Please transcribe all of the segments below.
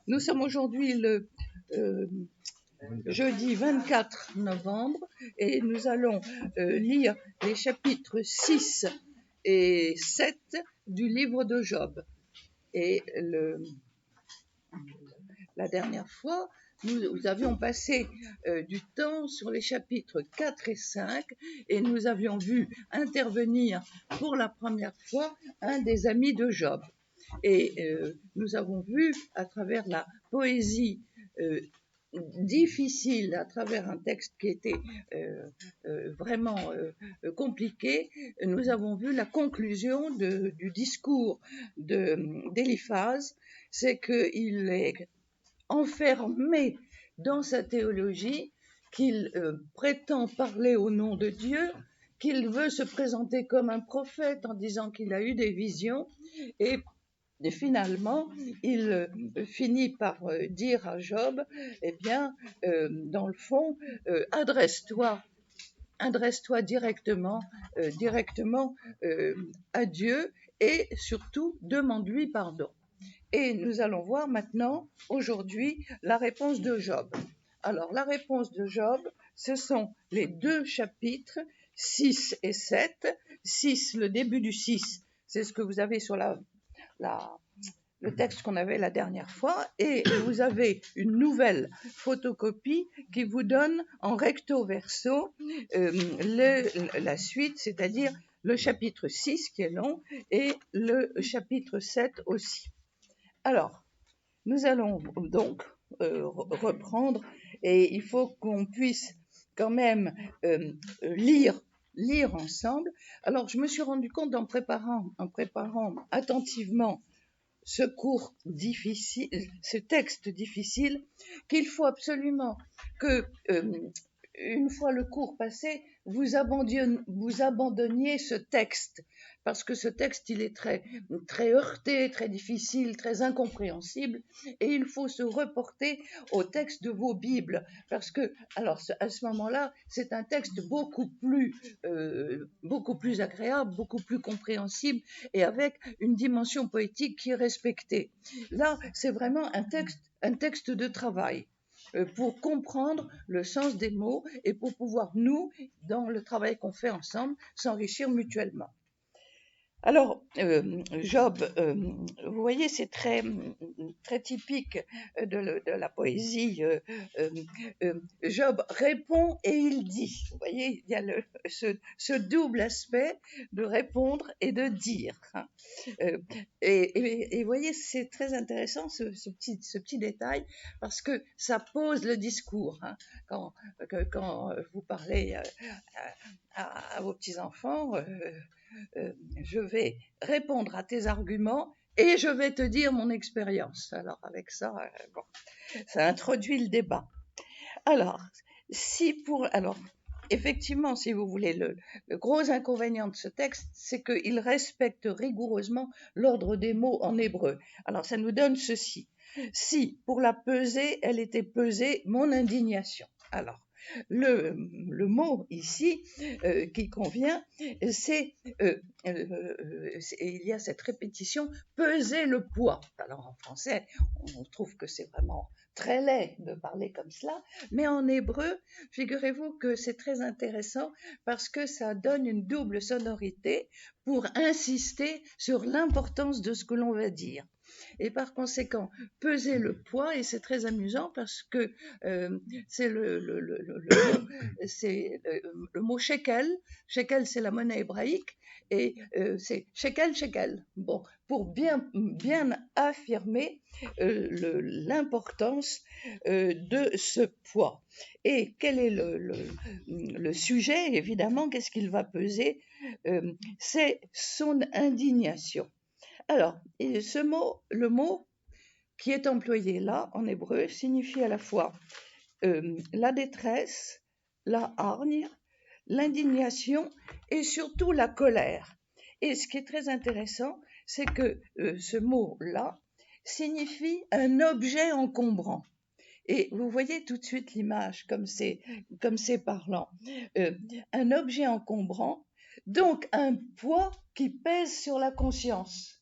Nous sommes aujourd'hui le jeudi 24 novembre et nous allons lire les chapitres 6 et 7 du livre de Job. Et la dernière fois, nous avions passé du temps sur les chapitres 4 et 5 et nous avions vu intervenir pour la première fois un des amis de Job. Et nous avons vu à travers la poésie difficile, à travers un texte qui était vraiment compliqué, nous avons vu la conclusion du discours d'Éliphaz, c'est qu'il est enfermé dans sa théologie, qu'il prétend parler au nom de Dieu, qu'il veut se présenter comme un prophète en disant qu'il a eu des visions, et finalement, il finit par dire à Job, eh bien, dans le fond, adresse-toi directement à Dieu et surtout demande-lui pardon. Et nous allons voir maintenant, aujourd'hui, la réponse de Job. Alors, la réponse de Job, ce sont les deux chapitres, 6 et 7. 6, le début du 6, c'est ce que vous avez sur le texte qu'on avait la dernière fois, et vous avez une nouvelle photocopie qui vous donne en recto verso la suite, c'est-à-dire le chapitre 6 qui est long et le chapitre 7 aussi. Alors, nous allons donc reprendre, et il faut qu'on puisse quand même lire ensemble. Alors, je me suis rendu compte en préparant attentivement ce cours difficile, ce texte difficile, qu'il faut absolument que, une fois le cours passé, vous abandonniez ce texte, parce que ce texte, il est très, très heurté, très difficile, très incompréhensible, et il faut se reporter au texte de vos Bibles, parce que, alors, à ce moment-là, c'est un texte beaucoup plus agréable, beaucoup plus compréhensible, et avec une dimension poétique qui est respectée. Là, c'est vraiment un texte de travail pour comprendre le sens des mots et pour pouvoir, nous, dans le travail qu'on fait ensemble, s'enrichir mutuellement. Alors, Job, vous voyez, c'est très, très typique de la poésie. Job répond et il dit. Vous voyez, il y a ce double aspect de répondre et de dire. Et vous voyez, c'est très intéressant ce petit détail, parce que ça pose le discours. Quand vous parlez à vos petits-enfants, je vais répondre à tes arguments et je vais te dire mon expérience. Alors avec ça, ça introduit le débat. Alors, effectivement, si vous voulez, le gros inconvénient de ce texte, c'est qu'il respecte rigoureusement l'ordre des mots en hébreu. Alors, ça nous donne ceci. Si, pour la peser, elle était pesée, mon indignation. Alors, le mot ici qui convient, c'est il y a cette répétition, peser le poids. Alors, en français, on trouve que c'est vraiment très laid de parler comme cela, mais en hébreu, figurez-vous que c'est très intéressant parce que ça donne une double sonorité pour insister sur l'importance de ce que l'on va dire. Et par conséquent, peser le poids, et c'est très amusant parce que c'est le mot shekel. Shekel, c'est la monnaie hébraïque, et c'est shekel. Bon, pour bien affirmer l'importance de ce poids. Et quel est le sujet, évidemment, qu'est-ce qu'il va peser? C'est son indignation. Alors, le mot qui est employé là, en hébreu, signifie à la fois la détresse, la hargne, l'indignation et surtout la colère. Et ce qui est très intéressant, c'est que ce mot-là signifie un objet encombrant. Et vous voyez tout de suite l'image, comme c'est parlant. Un objet encombrant, donc un poids qui pèse sur la conscience.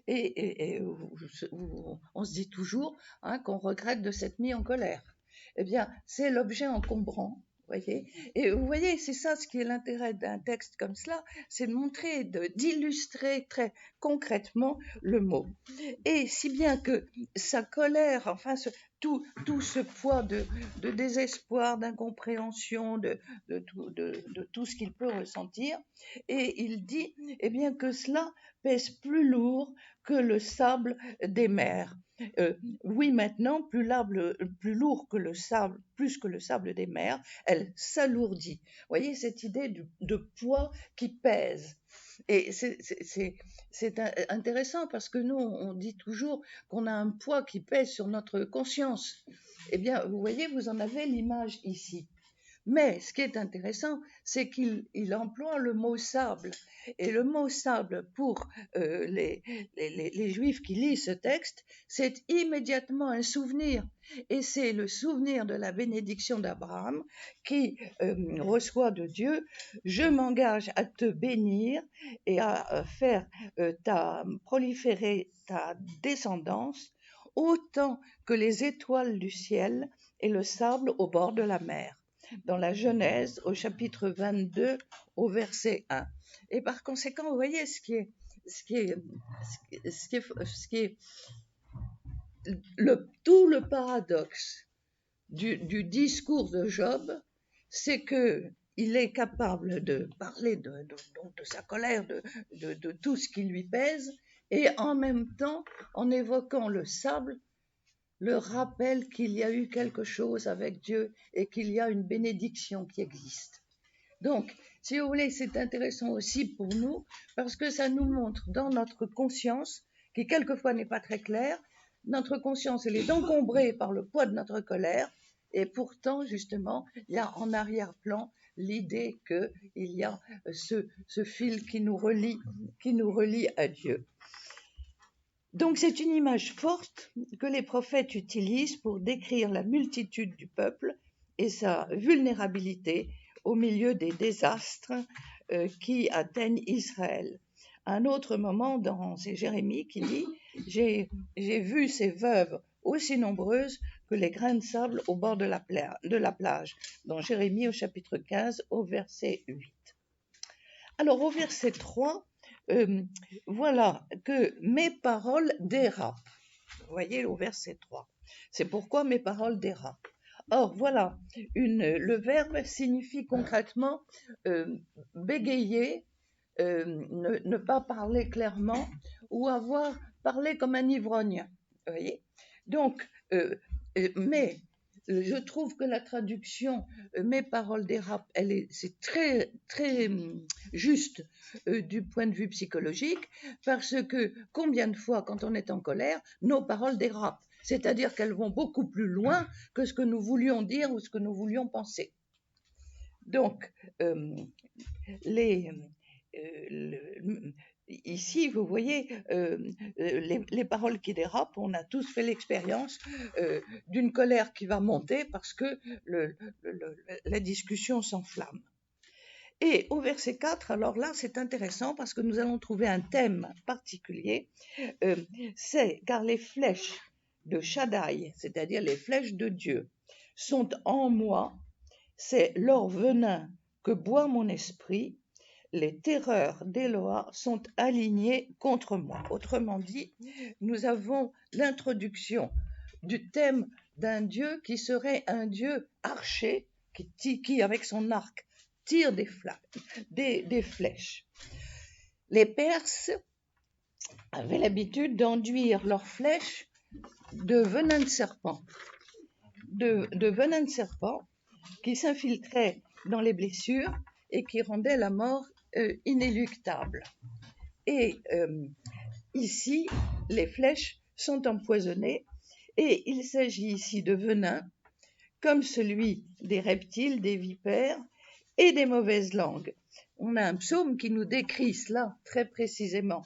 où on se dit toujours qu'on regrette de s'être mis en colère. Eh bien, c'est l'objet encombrant, voyez. Et vous voyez, c'est ça ce qui est l'intérêt d'un texte comme cela, c'est de montrer, d'illustrer très concrètement le mot. Et si bien que sa colère, enfin, tout ce poids de désespoir, d'incompréhension, de tout ce qu'il peut ressentir, et il dit, eh bien, que cela pèse plus lourd que le sable des mers. Oui, maintenant, plus lourd que le sable, plus que le sable des mers, elle s'alourdit. Vous voyez cette idée de poids qui pèse. Et c'est intéressant parce que nous, on dit toujours qu'on a un poids qui pèse sur notre conscience. Eh bien, vous voyez, vous en avez l'image ici. Mais ce qui est intéressant, c'est qu'il emploie le mot sable. Et le mot sable, pour les Juifs qui lisent ce texte, c'est immédiatement un souvenir. Et c'est le souvenir de la bénédiction d'Abraham qui reçoit de Dieu, je m'engage à te bénir et à faire proliférer ta descendance autant que les étoiles du ciel et le sable au bord de la mer, dans la Genèse au chapitre 22 au verset 1. Et par conséquent, vous voyez ce qui est tout le paradoxe du discours de Job, c'est que il est capable de parler de sa colère, de tout ce qui lui pèse, et en même temps, en évoquant le sable, le rappelle qu'il y a eu quelque chose avec Dieu et qu'il y a une bénédiction qui existe. Donc, si vous voulez, c'est intéressant aussi pour nous parce que ça nous montre dans notre conscience, qui quelquefois n'est pas très claire, notre conscience, elle est encombrée par le poids de notre colère et pourtant, justement, il y a en arrière-plan l'idée qu'il y a ce fil qui nous relie à Dieu. Donc c'est une image forte que les prophètes utilisent pour décrire la multitude du peuple et sa vulnérabilité au milieu des désastres qui atteignent Israël. À un autre moment, c'est Jérémie qui dit « J'ai vu ces veuves aussi nombreuses que les grains de sable au bord de la plage », dans Jérémie au chapitre 15 au verset 8. Alors au verset 3, voilà que mes paroles dérapent. Vous voyez au verset 3. C'est pourquoi mes paroles dérapent. Or, voilà, le verbe signifie concrètement bégayer, ne pas parler clairement ou avoir parlé comme un ivrogne. Vous voyez ? Donc, mais je trouve que la traduction mes paroles dérapent, c'est très très juste du point de vue psychologique, parce que combien de fois quand on est en colère, nos paroles dérapent, c'est-à-dire qu'elles vont beaucoup plus loin que ce que nous voulions dire ou ce que nous voulions penser. Donc, ici, vous voyez, les paroles qui dérapent, on a tous fait l'expérience d'une colère qui va monter parce que la discussion s'enflamme. Et au verset 4, alors là, c'est intéressant parce que nous allons trouver un thème particulier. C'est car les flèches de Shaddai, c'est-à-dire les flèches de Dieu, sont en moi, c'est leur venin que boit mon esprit, les terreurs d'Éloah sont alignées contre moi. Autrement dit, nous avons l'introduction du thème d'un Dieu qui serait un Dieu archer, qui avec son arc tire des flèches. Les Perses avaient l'habitude d'enduire leurs flèches de venin de serpent, de venin de serpent qui s'infiltrait dans les blessures et qui rendait la mort inéluctable. Et ici, les flèches sont empoisonnées et il s'agit ici de venin comme celui des reptiles, des vipères et des mauvaises langues. On a un psaume qui nous décrit cela très précisément.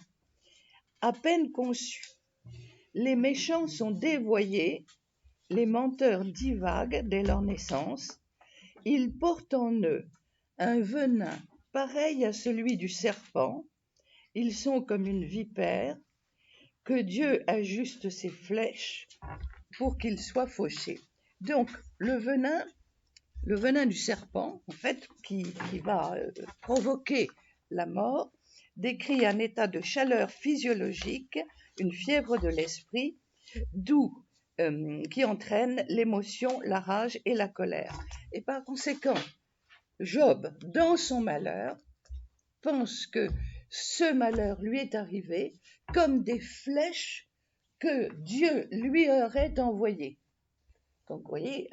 À peine conçus, les méchants sont dévoyés, les menteurs divaguent dès leur naissance, ils portent en eux un venin pareil à celui du serpent, ils sont comme une vipère, que Dieu ajuste ses flèches pour qu'il soit fauché. Donc, le venin du serpent, en fait, qui va provoquer la mort, décrit un état de chaleur physiologique, une fièvre de l'esprit, qui entraîne l'émotion, la rage et la colère. Et par conséquent, Job, dans son malheur, pense que ce malheur lui est arrivé comme des flèches que Dieu lui aurait envoyées. Donc, vous voyez,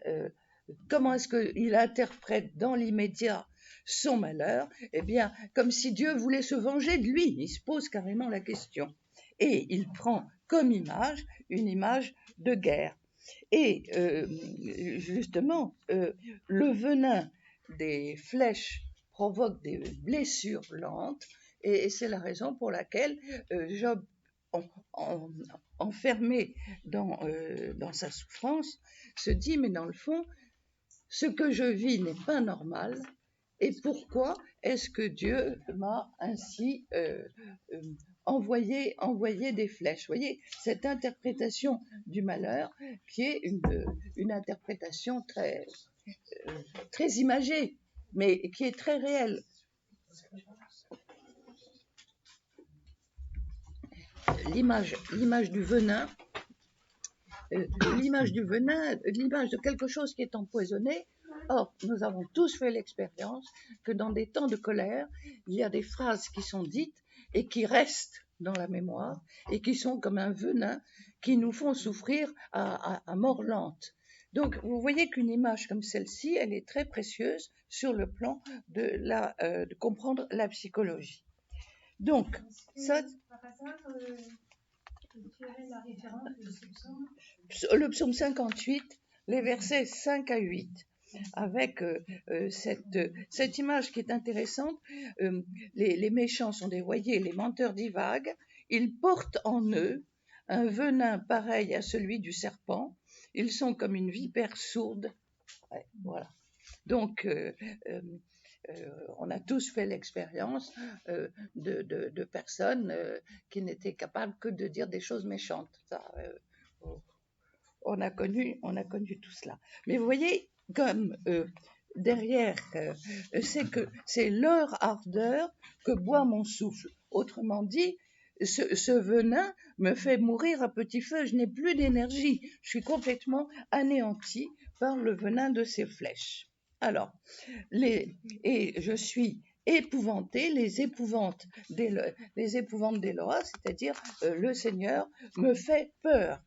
comment est-ce qu'il interprète dans l'immédiat son malheur? Eh bien, comme si Dieu voulait se venger de lui. Il se pose carrément la question. Et il prend comme image une image de guerre. Et justement, le venin des flèches provoque des blessures lentes, et c'est la raison pour laquelle Job, enfermé dans sa souffrance, se dit, mais dans le fond, ce que je vis n'est pas normal, et pourquoi est-ce que Dieu m'a ainsi envoyé des flèches? Vous voyez, cette interprétation du malheur qui est une interprétation très imagée, mais qui est très réelle. L'image du venin, l'image de quelque chose qui est empoisonné. Or, nous avons tous fait l'expérience que dans des temps de colère, il y a des phrases qui sont dites et qui restent dans la mémoire et qui sont comme un venin qui nous font souffrir à mort lente. Donc, vous voyez qu'une image comme celle-ci, elle est très précieuse sur le plan de comprendre la psychologie. Donc, ça... Le psaume 58, les versets 5 à 8, avec cette image qui est intéressante. Les méchants sont dévoyés, les menteurs divaguent, ils portent en eux un venin pareil à celui du serpent, ils sont comme une vipère sourde. Ouais, voilà. Donc, on a tous fait l'expérience de personnes qui n'étaient capables que de dire des choses méchantes. Ça, on a connu tout cela. Mais vous voyez, comme derrière, c'est leur ardeur que boit mon souffle. Autrement dit, ce venin me fait mourir à petit feu. Je n'ai plus d'énergie. Je suis complètement anéantie par le venin de ces flèches. Alors, et je suis épouvantée, les épouvantes d'Éloi, c'est-à-dire le Seigneur me fait peur.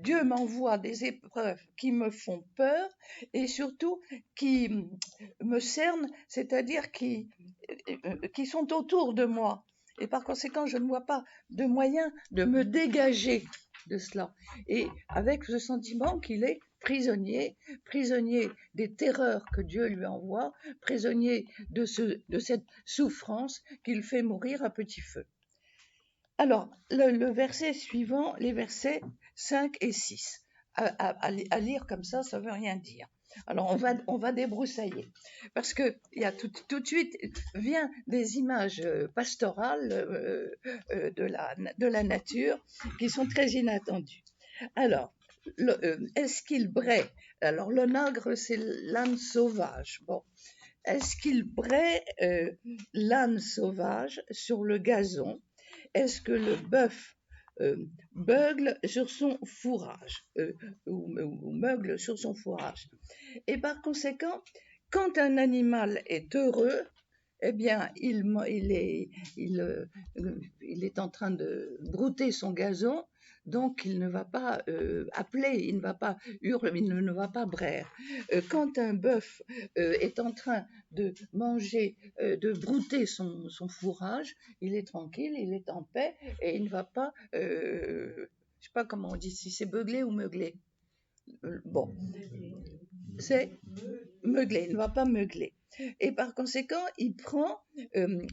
Dieu m'envoie des épreuves qui me font peur et surtout qui me cernent, c'est-à-dire qui sont autour de moi. Et par conséquent, je ne vois pas de moyen de me dégager de cela. Et avec ce sentiment qu'il est prisonnier des terreurs que Dieu lui envoie, prisonnier de cette souffrance qu'il fait mourir à petit feu. Alors, le verset suivant, les versets 5 et 6, à lire comme ça ne veut rien dire. Alors, on va débroussailler, parce que il y a tout de suite vient des images pastorales de la nature qui sont très inattendues. Alors, est-ce qu'il braie? Alors, l'onagre, c'est l'âne sauvage. Bon, est-ce qu'il braie l'âne sauvage sur le gazon? Est-ce que le bœuf beugle sur son fourrage ou meugle sur son fourrage? Et par conséquent, quand un animal est heureux, eh bien, il est en train de brouter son gazon, donc il ne va pas appeler, il ne va pas hurler, il ne va pas braire. Quand un bœuf est en train de manger, de brouter son fourrage, il est tranquille, il est en paix et il ne va pas, je ne sais pas comment on dit, si c'est beugler ou meugler. Bon, c'est meugler, il ne va pas meugler. Et par conséquent, il prend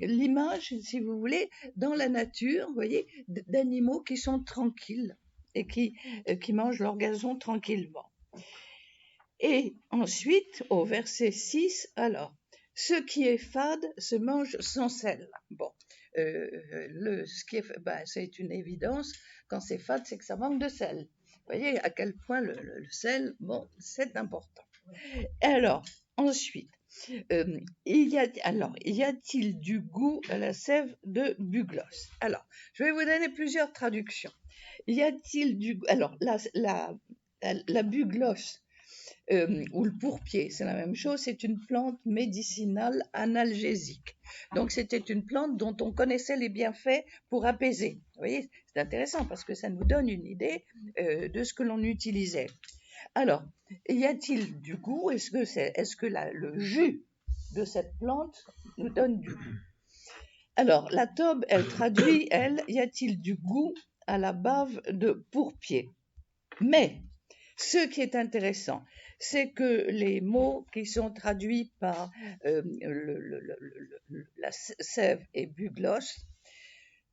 l'image, si vous voulez, dans la nature, vous voyez, d'animaux qui sont tranquilles et qui mangent leur gazon tranquillement. Et ensuite, au verset 6, alors, ce qui est fade se mange sans sel. Bon, c'est une évidence. Quand c'est fade, c'est que ça manque de sel. Vous voyez à quel point le sel, bon, c'est important. Alors, ensuite, y a-t-il du goût à la sève de bugloss? Alors, je vais vous donner plusieurs traductions. Y a-t-il du goût? Alors, la bugloss ou le pourpier, c'est la même chose, c'est une plante médicinale analgésique. Donc c'était une plante dont on connaissait les bienfaits pour apaiser. Vous voyez, c'est intéressant parce que ça nous donne une idée de ce que l'on utilisait. Alors, y a-t-il du goût? Est-ce que le jus de cette plante nous donne du goût? Alors, la Tobe, elle traduit, y a-t-il du goût à la bave de pourpier? Mais, ce qui est intéressant, c'est que les mots qui sont traduits par la sève et bugloss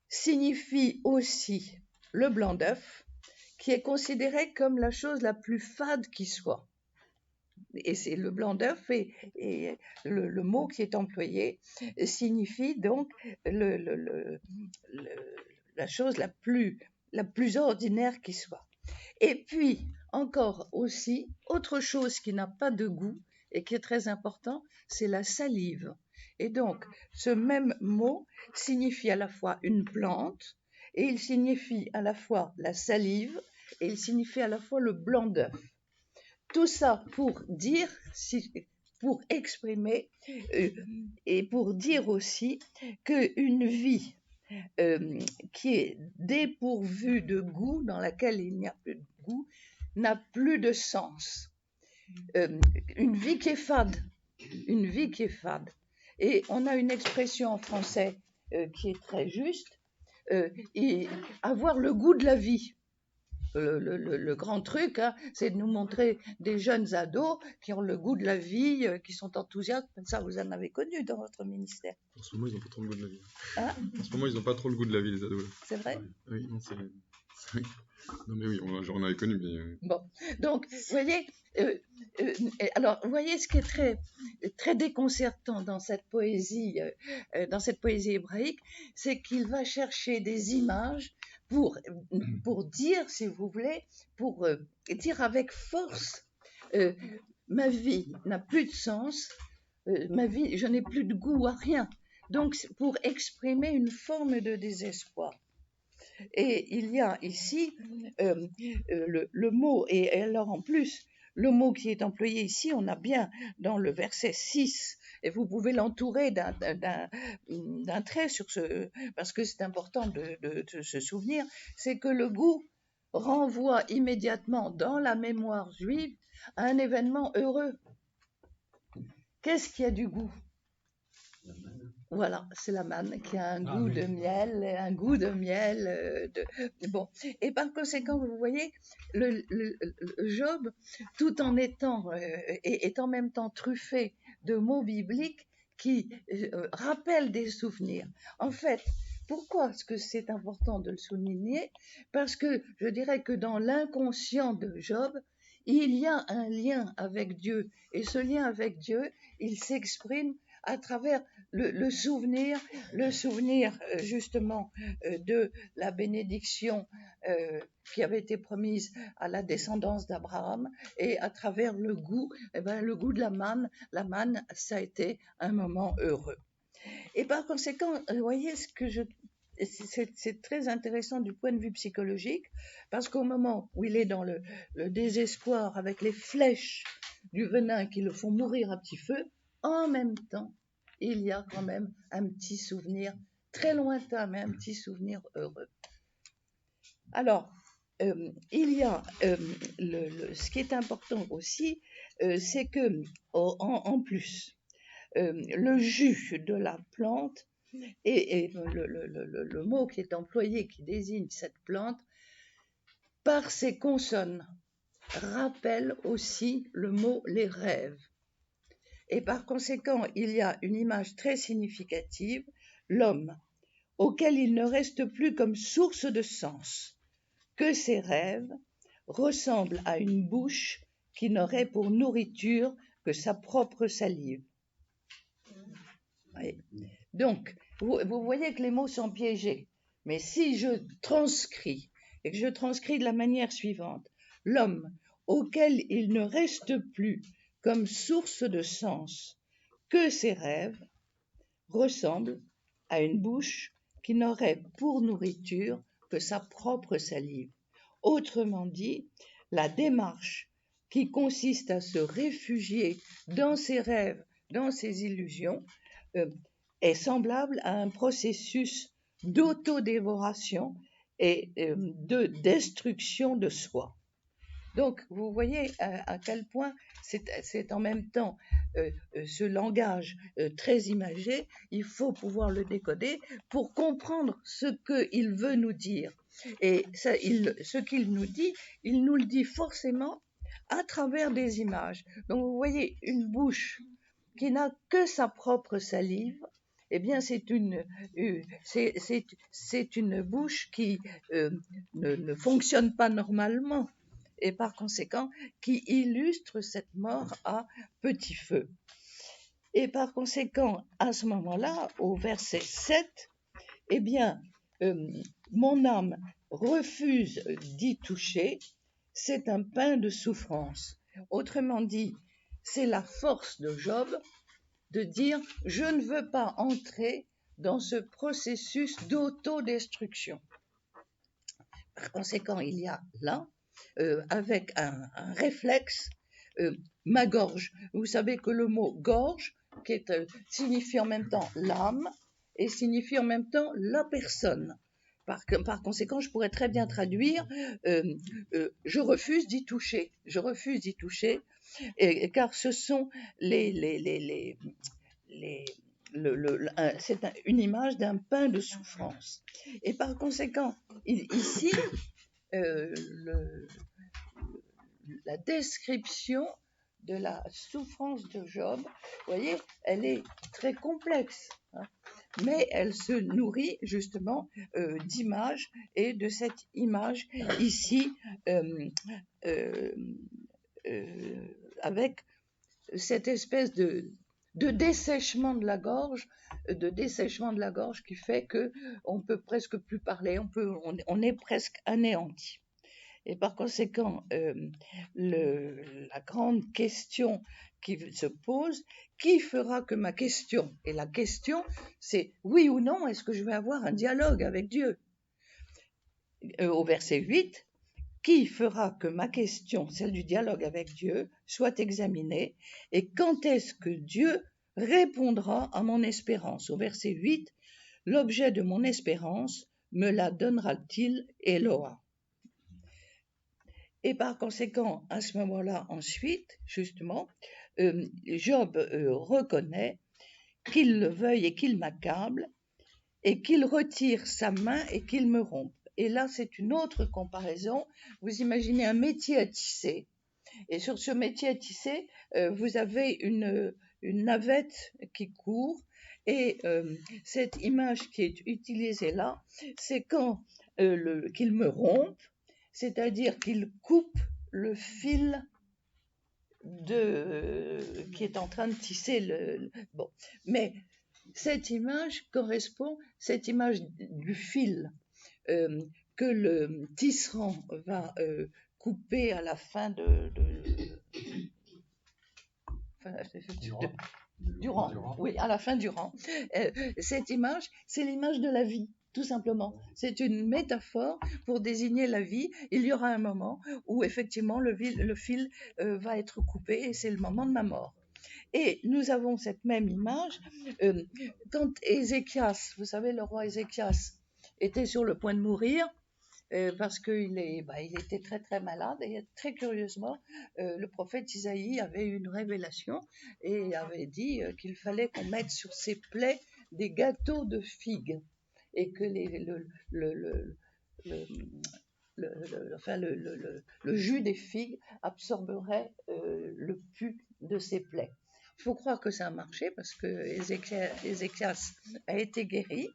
signifient aussi le blanc d'œuf, qui est considéré comme la chose la plus fade qui soit. Et c'est le blanc d'œuf et le mot qui est employé signifie donc la chose la plus ordinaire qui soit. Et puis, encore aussi, autre chose qui n'a pas de goût et qui est très important, c'est la salive. Et donc, ce même mot signifie à la fois une plante, et il signifie à la fois la salive, et il signifie à la fois le blanc d'œuf. Tout ça pour dire, pour exprimer et pour dire aussi qu'une vie qui est dépourvue de goût, dans laquelle il n'y a plus de goût, n'a plus de sens. Une vie qui est fade. Et on a une expression en français qui est très juste, et avoir le goût de la vie. Le grand truc, hein, c'est de nous montrer des jeunes ados qui ont le goût de la vie, qui sont enthousiastes. Ça, vous en avez connu dans votre ministère. En ce moment, ils n'ont pas trop le goût de la vie. Hein? En ce moment, ils n'ont pas trop le goût de la vie, les ados. C'est vrai? Oui, non, c'est... Non, mais oui, j'en avais connu, mais... Bon, donc, vous voyez, alors, vous voyez ce qui est très, très déconcertant dans cette poésie hébraïque, c'est qu'il va chercher des images pour dire, si vous voulez, pour dire avec force, ma vie n'a plus de sens, ma vie, je n'ai plus de goût à rien. Donc, pour exprimer une forme de désespoir. Et il y a ici le mot, et alors en plus, le mot qui est employé ici, on a bien dans le verset 6, et vous pouvez l'entourer d'un trait sur parce que c'est important de se souvenir, c'est que le goût renvoie immédiatement dans la mémoire juive à un événement heureux. Qu'est-ce qui a du goût? Voilà, c'est la manne qui a un goût de miel, bon. Et par conséquent, vous voyez, le Job, tout en étant est en même temps truffé de mots bibliques qui rappellent des souvenirs. En fait, pourquoi est-ce que c'est important de le souligner? Parce que je dirais que dans l'inconscient de Job, il y a un lien avec Dieu, et ce lien avec Dieu, il s'exprime à travers le souvenir justement de la bénédiction qui avait été promise à la descendance d'Abraham, et à travers le goût de la manne, ça a été un moment heureux. Et par conséquent, vous voyez c'est très intéressant du point de vue psychologique, parce qu'au moment où il est dans le désespoir avec les flèches du venin qui le font mourir à petit feu, en même temps, il y a quand même un petit souvenir très lointain, mais un petit souvenir heureux. Alors, il y a ce qui est important aussi, c'est que en plus, le jus de la plante et le mot qui est employé qui désigne cette plante, par ses consonnes, rappelle aussi le mot les rêves. Et par conséquent, il y a une image très significative, l'homme, auquel il ne reste plus comme source de sens que ses rêves, ressemble à une bouche qui n'aurait pour nourriture que sa propre salive. Oui. Donc, vous voyez que les mots sont piégés. Mais si je transcris, et que je transcris de la manière suivante, l'homme auquel il ne reste plus comme source de sens que ses rêves ressemble à une bouche qui n'aurait pour nourriture que sa propre salive. Autrement dit, la démarche qui consiste à se réfugier dans ses rêves, dans ses illusions, est semblable à un processus d'autodévoration et de destruction de soi. Donc, vous voyez à quel point c'est en même temps ce langage très imagé, il faut pouvoir le décoder pour comprendre ce qu'il veut nous dire. Et ça, ce qu'il nous dit, il nous le dit forcément à travers des images. Donc, vous voyez une bouche qui n'a que sa propre salive, eh bien, c'est une bouche qui ne fonctionne pas normalement et par conséquent qui illustre cette mort à petit feu. Et par conséquent, à ce moment-là, au verset 7, eh bien, mon âme refuse d'y toucher, c'est un pain de souffrance. Autrement dit, c'est la force de Job de dire « je ne veux pas entrer dans ce processus d'autodestruction ». Par conséquent, il y a là, avec un réflexe, ma gorge. Vous savez que le mot gorge, qui signifie en même temps l'âme et signifie en même temps la personne. Par conséquent, je pourrais très bien traduire je refuse d'y toucher. Je refuse d'y toucher, car ce sont c'est une image d'un pain de souffrance. Et par conséquent, ici, la description de la souffrance de Job, vous voyez, elle est très complexe, hein, mais elle se nourrit justement d'images et de cette image ici avec cette espèce de dessèchement de la gorge, qui fait que on peut presque plus parler, on est presque anéanti. Et par conséquent, la grande question qui se pose, qui fera que ma question, et la question c'est oui ou non, est-ce que je vais avoir un dialogue avec Dieu? Au verset 8, qui fera que ma question, celle du dialogue avec Dieu, soit examinée, et quand est-ce que Dieu répondra à mon espérance? Au verset 8, l'objet de mon espérance me la donnera-t-il, Eloa? Et par conséquent, à ce moment-là, ensuite, justement, Job reconnaît qu'il le veuille et qu'il m'accable, et qu'il retire sa main et qu'il me rompe. Et là, c'est une autre comparaison. Vous imaginez un métier à tisser, et sur ce métier à tisser, vous avez une navette qui court, et cette image qui est utilisée là, c'est quand qu'il me rompe, c'est-à-dire qu'il coupe le fil qui est en train de tisser bon. Mais cette image correspond, cette image du fil que le tisserand va couper à la fin du rang. Oui, à la fin du rang. Cette image, c'est l'image de la vie, tout simplement. C'est une métaphore pour désigner la vie. Il y aura un moment où effectivement le fil va être coupé et c'est le moment de ma mort. Et nous avons cette même image quand Ézéchias, vous savez, le roi Ézéchias était sur le point de mourir, parce qu'il était très très malade, et très curieusement, le prophète Isaïe avait eu une révélation et avait dit qu'il fallait qu'on mette sur ses plaies des gâteaux de figues, et que le jus des figues absorberait le pus de ses plaies. Il faut croire que ça a marché, parce que Ézéchias a été guéri,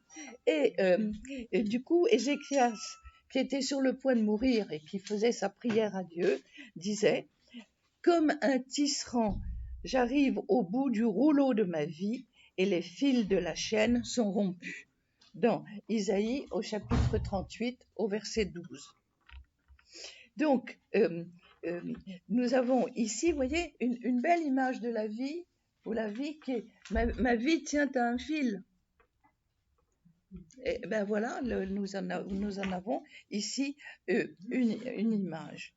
et du coup Ézéchias, qui était sur le point de mourir et qui faisait sa prière à Dieu, disait « Comme un tisserand, j'arrive au bout du rouleau de ma vie et les fils de la chaîne sont rompus. Dans Isaïe au chapitre 38 au verset 12. Donc, nous avons ici, vous voyez, une belle image de la vie, où la vie qui est, ma vie tient à un fil. Et ben voilà, nous en avons ici une image.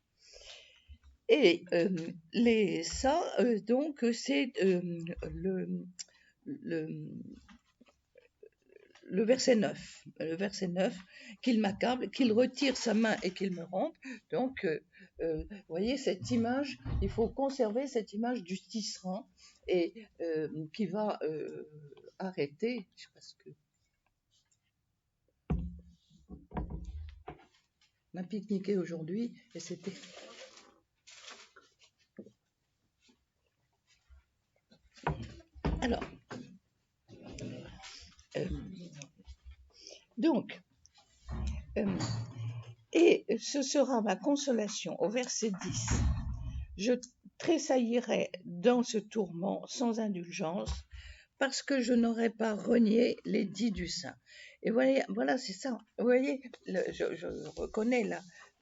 Et ça, donc, c'est le verset 9. Le verset 9, qu'il m'accable, qu'il retire sa main et qu'il me rompe. Donc, vous voyez, cette image, il faut conserver cette image du tisserand et qui va arrêter, parce que on a pique-niqué aujourd'hui et c'était... Alors, donc, et ce sera ma consolation au verset 10. Je tressaillirai dans ce tourment sans indulgence parce que je n'aurai pas renié l'édit du Saint. Et voilà, c'est ça. Vous voyez, je reconnais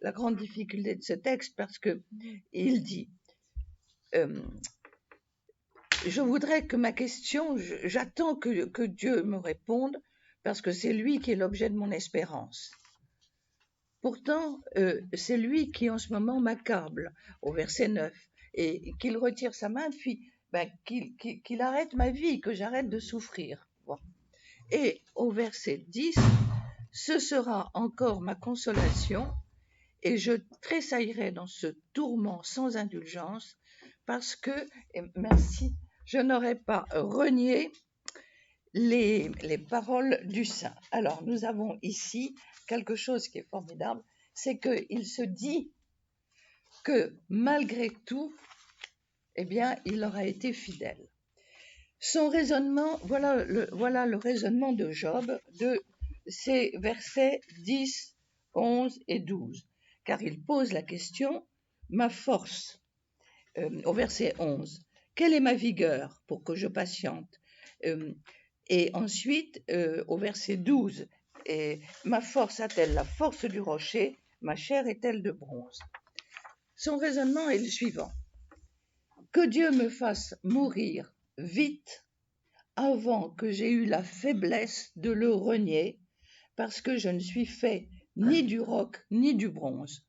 la grande difficulté de ce texte parce que il dit je voudrais que ma question, j'attends que Dieu me réponde parce que c'est lui qui est l'objet de mon espérance. Pourtant, c'est lui qui en ce moment m'accable, au verset 9, et qu'il retire sa main, puis qu'il arrête ma vie, que j'arrête de souffrir. Bon. Et au verset 10, ce sera encore ma consolation, et je tressaillerai dans ce tourment sans indulgence, parce que, merci, je n'aurai pas renié les paroles du Saint. Alors, nous avons ici quelque chose qui est formidable, c'est qu'il se dit que malgré tout, eh bien, il aura été fidèle. Son raisonnement, voilà le raisonnement de Job, de ces versets 10, 11 et 12, car il pose la question, ma force, au verset 11, quelle est ma vigueur pour que je patiente? Et ensuite, au verset 12, ma force a-t-elle la force du rocher? Ma chair est-elle de bronze? Son raisonnement est le suivant. Que Dieu me fasse mourir vite avant que j'aie eu la faiblesse de le renier, parce que je ne suis fait ni du roc ni du bronze.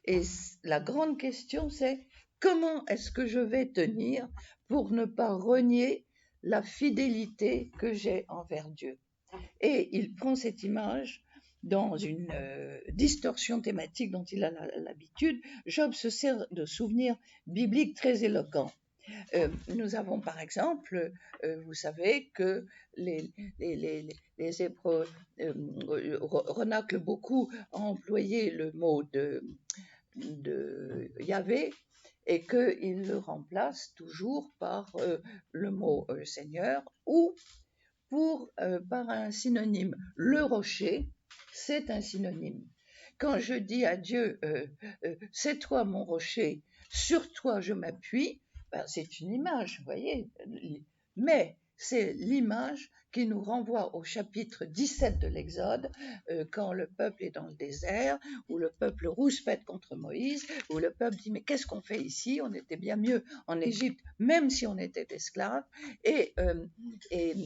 Et la grande question, c'est comment est-ce que je vais tenir pour ne pas renier la fidélité que j'ai envers Dieu? Et il prend cette image dans une distorsion thématique dont il a l'habitude. Job se sert de souvenirs bibliques très éloquents. Nous avons par exemple, vous savez que les Hébreux renaclent beaucoup à employer le mot de Yahvé et qu'ils le remplacent toujours par le mot Seigneur ou par un synonyme. Le rocher, c'est un synonyme. Quand je dis à Dieu, c'est toi mon rocher, sur toi je m'appuie, c'est une image, vous voyez, mais c'est l'image qui nous renvoie au chapitre 17 de l'Exode, quand le peuple est dans le désert, où le peuple rouspète contre Moïse, où le peuple dit mais qu'est-ce qu'on fait ici? On était bien mieux en Égypte, même si on était esclaves. Et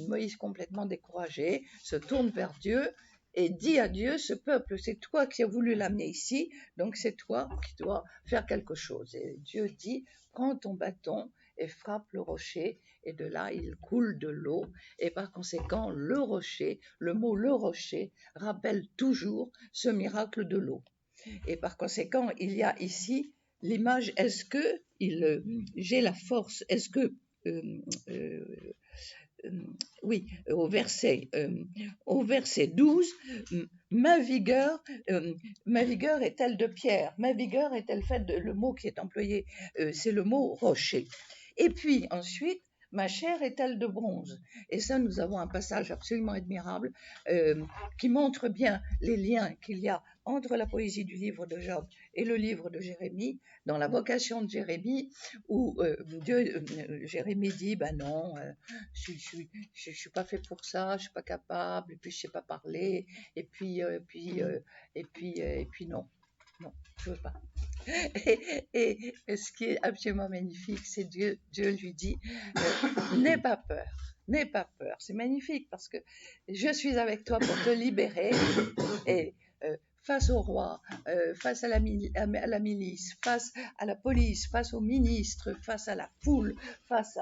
Moïse, complètement découragé, se tourne vers Dieu et dit à Dieu, ce peuple, c'est toi qui as voulu l'amener ici, donc c'est toi qui dois faire quelque chose. Et Dieu dit, prends ton bâton et frappe le rocher, et de là il coule de l'eau, et par conséquent le rocher, le mot le rocher rappelle toujours ce miracle de l'eau. Et par conséquent il y a ici l'image, est-ce que j'ai la force, est-ce que oui, au verset 12, ma vigueur est-elle de pierre? Ma vigueur est-elle faite de... Le mot qui est employé, c'est le mot rocher. Et puis ensuite, ma chair est-elle de bronze? Et ça, nous avons un passage absolument admirable qui montre bien les liens qu'il y a entre la poésie du livre de Job et le livre de Jérémie, dans la vocation de Jérémie, où Jérémie dit, ben non, je suis pas fait pour ça, je suis pas capable, et puis je sais pas parler, et puis non, je veux pas. Et ce qui est absolument magnifique, c'est Dieu lui dit, n'aie pas peur, n'aie pas peur. C'est magnifique parce que je suis avec toi pour te libérer. Et face au roi, face à la milice, face à la police, face aux ministres, face à la foule, face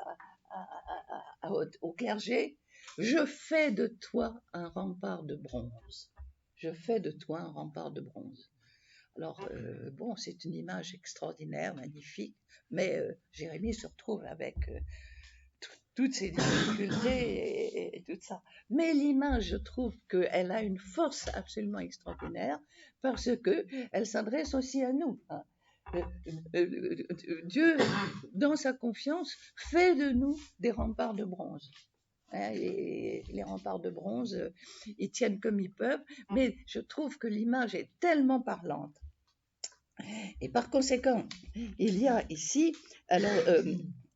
au clergé, je fais de toi un rempart de bronze. Je fais de toi un rempart de bronze. Alors, bon, c'est une image extraordinaire, magnifique, mais Jérémie se retrouve avec toutes ces difficultés et tout ça. Mais l'image, je trouve qu'elle a une force absolument extraordinaire parce qu'elle s'adresse aussi à nous. Hein. Dieu, dans sa confiance, fait de nous des remparts de bronze. Hein, et les remparts de bronze, ils tiennent comme ils peuvent, mais je trouve que l'image est tellement parlante. Et par conséquent, il y a ici, alors,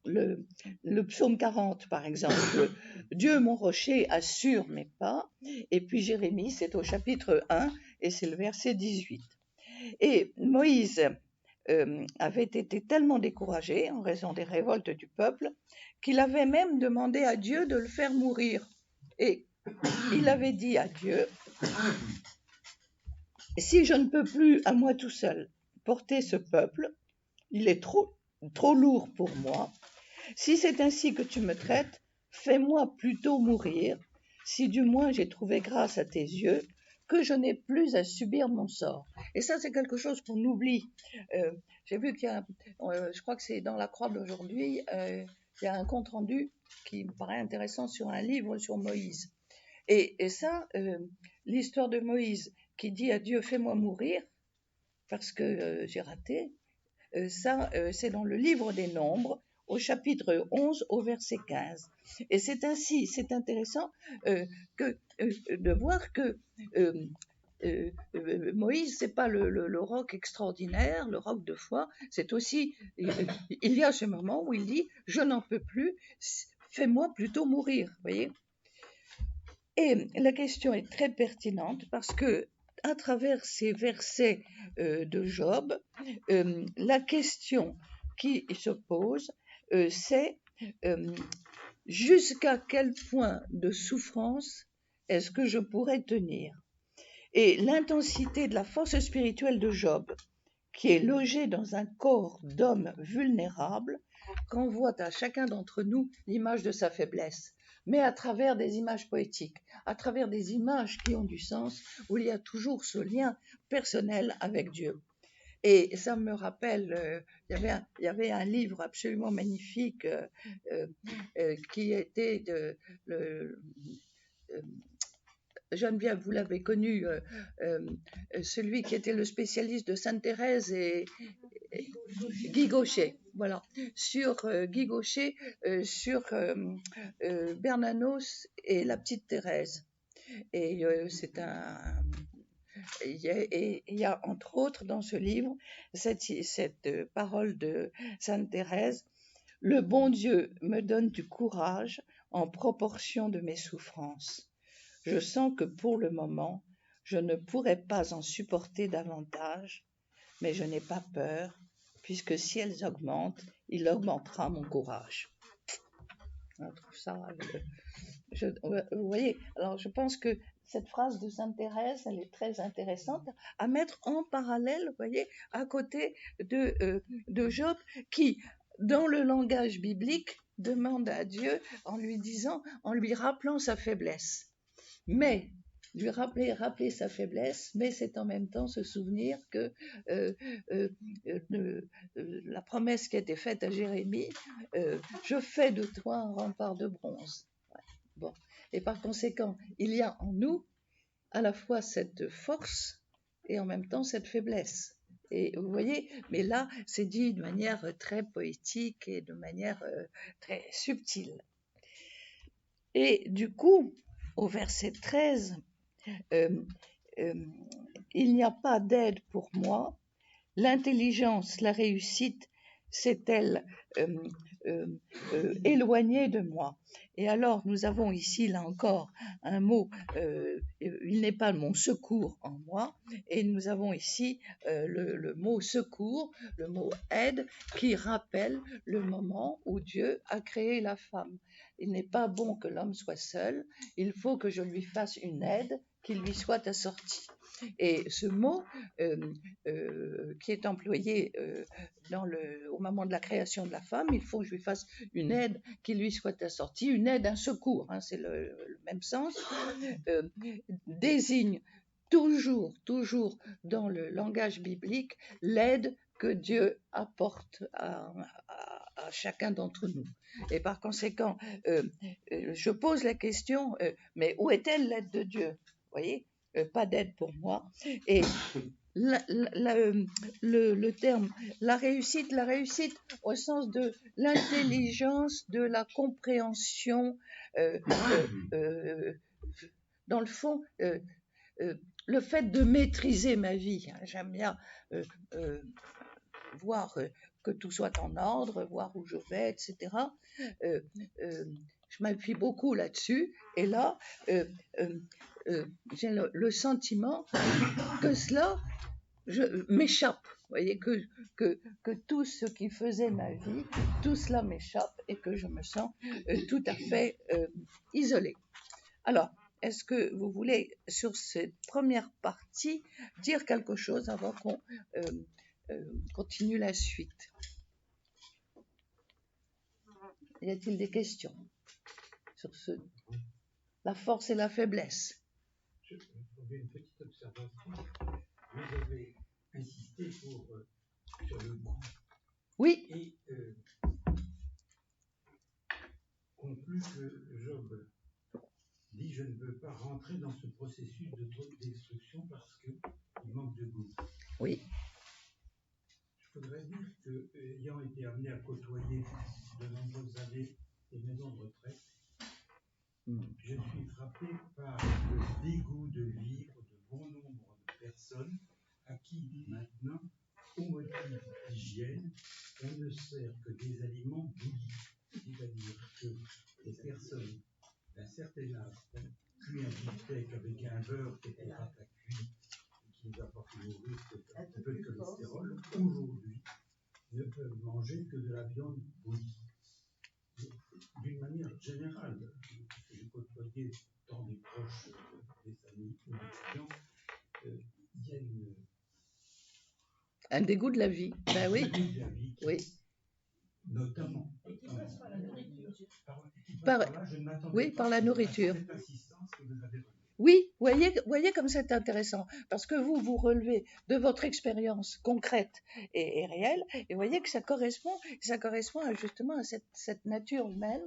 le psaume 40 par exemple, Dieu mon rocher assure mes pas, et puis Jérémie, c'est au chapitre 1, et c'est le verset 18. Et Moïse avait été tellement découragé en raison des révoltes du peuple, qu'il avait même demandé à Dieu de le faire mourir. Et il avait dit à Dieu, si je ne peux plus à moi tout seul porter ce peuple, il est trop lourd pour moi. Si c'est ainsi que tu me traites, fais-moi plutôt mourir, si du moins j'ai trouvé grâce à tes yeux, que je n'ai plus à subir mon sort. Et ça, c'est quelque chose qu'on oublie. J'ai vu qu'il y a, je crois que c'est dans la Croix d'aujourd'hui, il y a un compte-rendu qui me paraît intéressant sur un livre sur Moïse. Et ça, l'histoire de Moïse qui dit à Dieu, fais-moi mourir, parce que j'ai raté, ça, c'est dans le livre des Nombres, au chapitre 11, au verset 15. Et c'est ainsi, c'est intéressant de voir que Moïse, c'est pas le roc extraordinaire, le roc de foi, c'est aussi, il y a ce moment où il dit, je n'en peux plus, fais-moi plutôt mourir, vous voyez. Et la question est très pertinente parce que à travers ces versets de Job, la question qui se pose, c'est jusqu'à quel point de souffrance est-ce que je pourrais tenir? Et l'intensité de la force spirituelle de Job, qui est logée dans un corps d'homme vulnérable, renvoie à chacun d'entre nous l'image de sa faiblesse, mais à travers des images poétiques, à travers des images qui ont du sens, où il y a toujours ce lien personnel avec Dieu. Et ça me rappelle, il y avait un livre absolument magnifique qui était Geneviève, vous l'avez connu, celui qui était le spécialiste de Sainte-Thérèse et Guy Gaucher, voilà, sur Guy Gaucher, sur Bernanos et la petite Thérèse. Et c'est il y a entre autres dans ce livre cette parole de Sainte Thérèse, le bon Dieu me donne du courage en proportion de mes souffrances. Je sens que pour le moment, je ne pourrais pas en supporter davantage, mais je n'ai pas peur, puisque si elles augmentent, il augmentera mon courage. Je trouve ça, vous voyez, alors je pense que cette phrase de Sainte Thérèse, elle est très intéressante à mettre en parallèle, vous voyez, à côté de Job, qui, dans le langage biblique, demande à Dieu en lui disant, en lui rappelant sa faiblesse. Mais lui rappeler sa faiblesse, mais c'est en même temps se souvenir que la promesse qui a été faite à Jérémie, je fais de toi un rempart de bronze. Ouais. Bon. Et par conséquent, il y a en nous à la fois cette force et en même temps cette faiblesse. Et vous voyez, mais là, c'est dit de manière très poétique et de manière très subtile. Et du coup, au verset 13, il n'y a pas d'aide pour moi, l'intelligence, la réussite, s'est-elle éloignée de moi. Et alors, nous avons ici, là encore, un mot, il n'est pas mon secours en moi, et nous avons ici le mot secours, le mot aide, qui rappelle le moment où Dieu a créé la femme. Il n'est pas bon que l'homme soit seul, il faut que je lui fasse une aide qui lui soit assortie. Et ce mot qui est employé au moment de la création de la femme, il faut que je lui fasse une aide qui lui soit assortie, une aide, un secours, hein, c'est le même sens, désigne toujours dans le langage biblique l'aide que Dieu apporte à chacun d'entre nous. Et par conséquent, je pose la question, mais où est-elle l'aide de Dieu? Vous voyez, pas d'aide pour moi. Et le terme la réussite au sens de l'intelligence, de la compréhension, dans le fond, le fait de maîtriser ma vie. J'aime bien voir que tout soit en ordre, voir où je vais, etc. Je m'appuie beaucoup là-dessus, et là, j'ai le sentiment que cela m'échappe. Vous voyez, que tout ce qui faisait ma vie, tout cela m'échappe et que je me sens tout à fait isolée. Alors, est-ce que vous voulez, sur cette première partie, dire quelque chose avant qu'on continue la suite? Y a-t-il des questions sur la force et la faiblesse? Je fais une petite observation. Vous avez insisté sur le goût. Oui. Et conclut que Job dit: je ne veux pas rentrer dans ce processus de destruction parce qu'il manque de goût. Oui. Je voudrais dire que, ayant été amené à côtoyer de nombreuses années des maisons de retraite, je suis frappé par le dégoût de vivre de bon nombre de personnes à qui maintenant, au motif d'hygiène, on ne sert que des aliments bouillis. C'est-à-dire que les personnes d'un certain âge ont cuit un beefsteak avec un beurre qui était pas à cuit, qui nous a pas fait mourir, un peu de cholestérol, aujourd'hui ne peuvent manger que de la viande bouillie. D'une manière générale, j'ai côtoyé tant des proches, des amis, des étudiants, il y a un dégoût de la vie. Ben oui. De la vie qui, oui. Notamment. Et qui passe par la nourriture. Par la nourriture. Cette assistance que vous avez relevée. Oui, voyez comme c'est intéressant, parce que vous relevez de votre expérience concrète et réelle, et voyez que ça correspond justement à cette nature humaine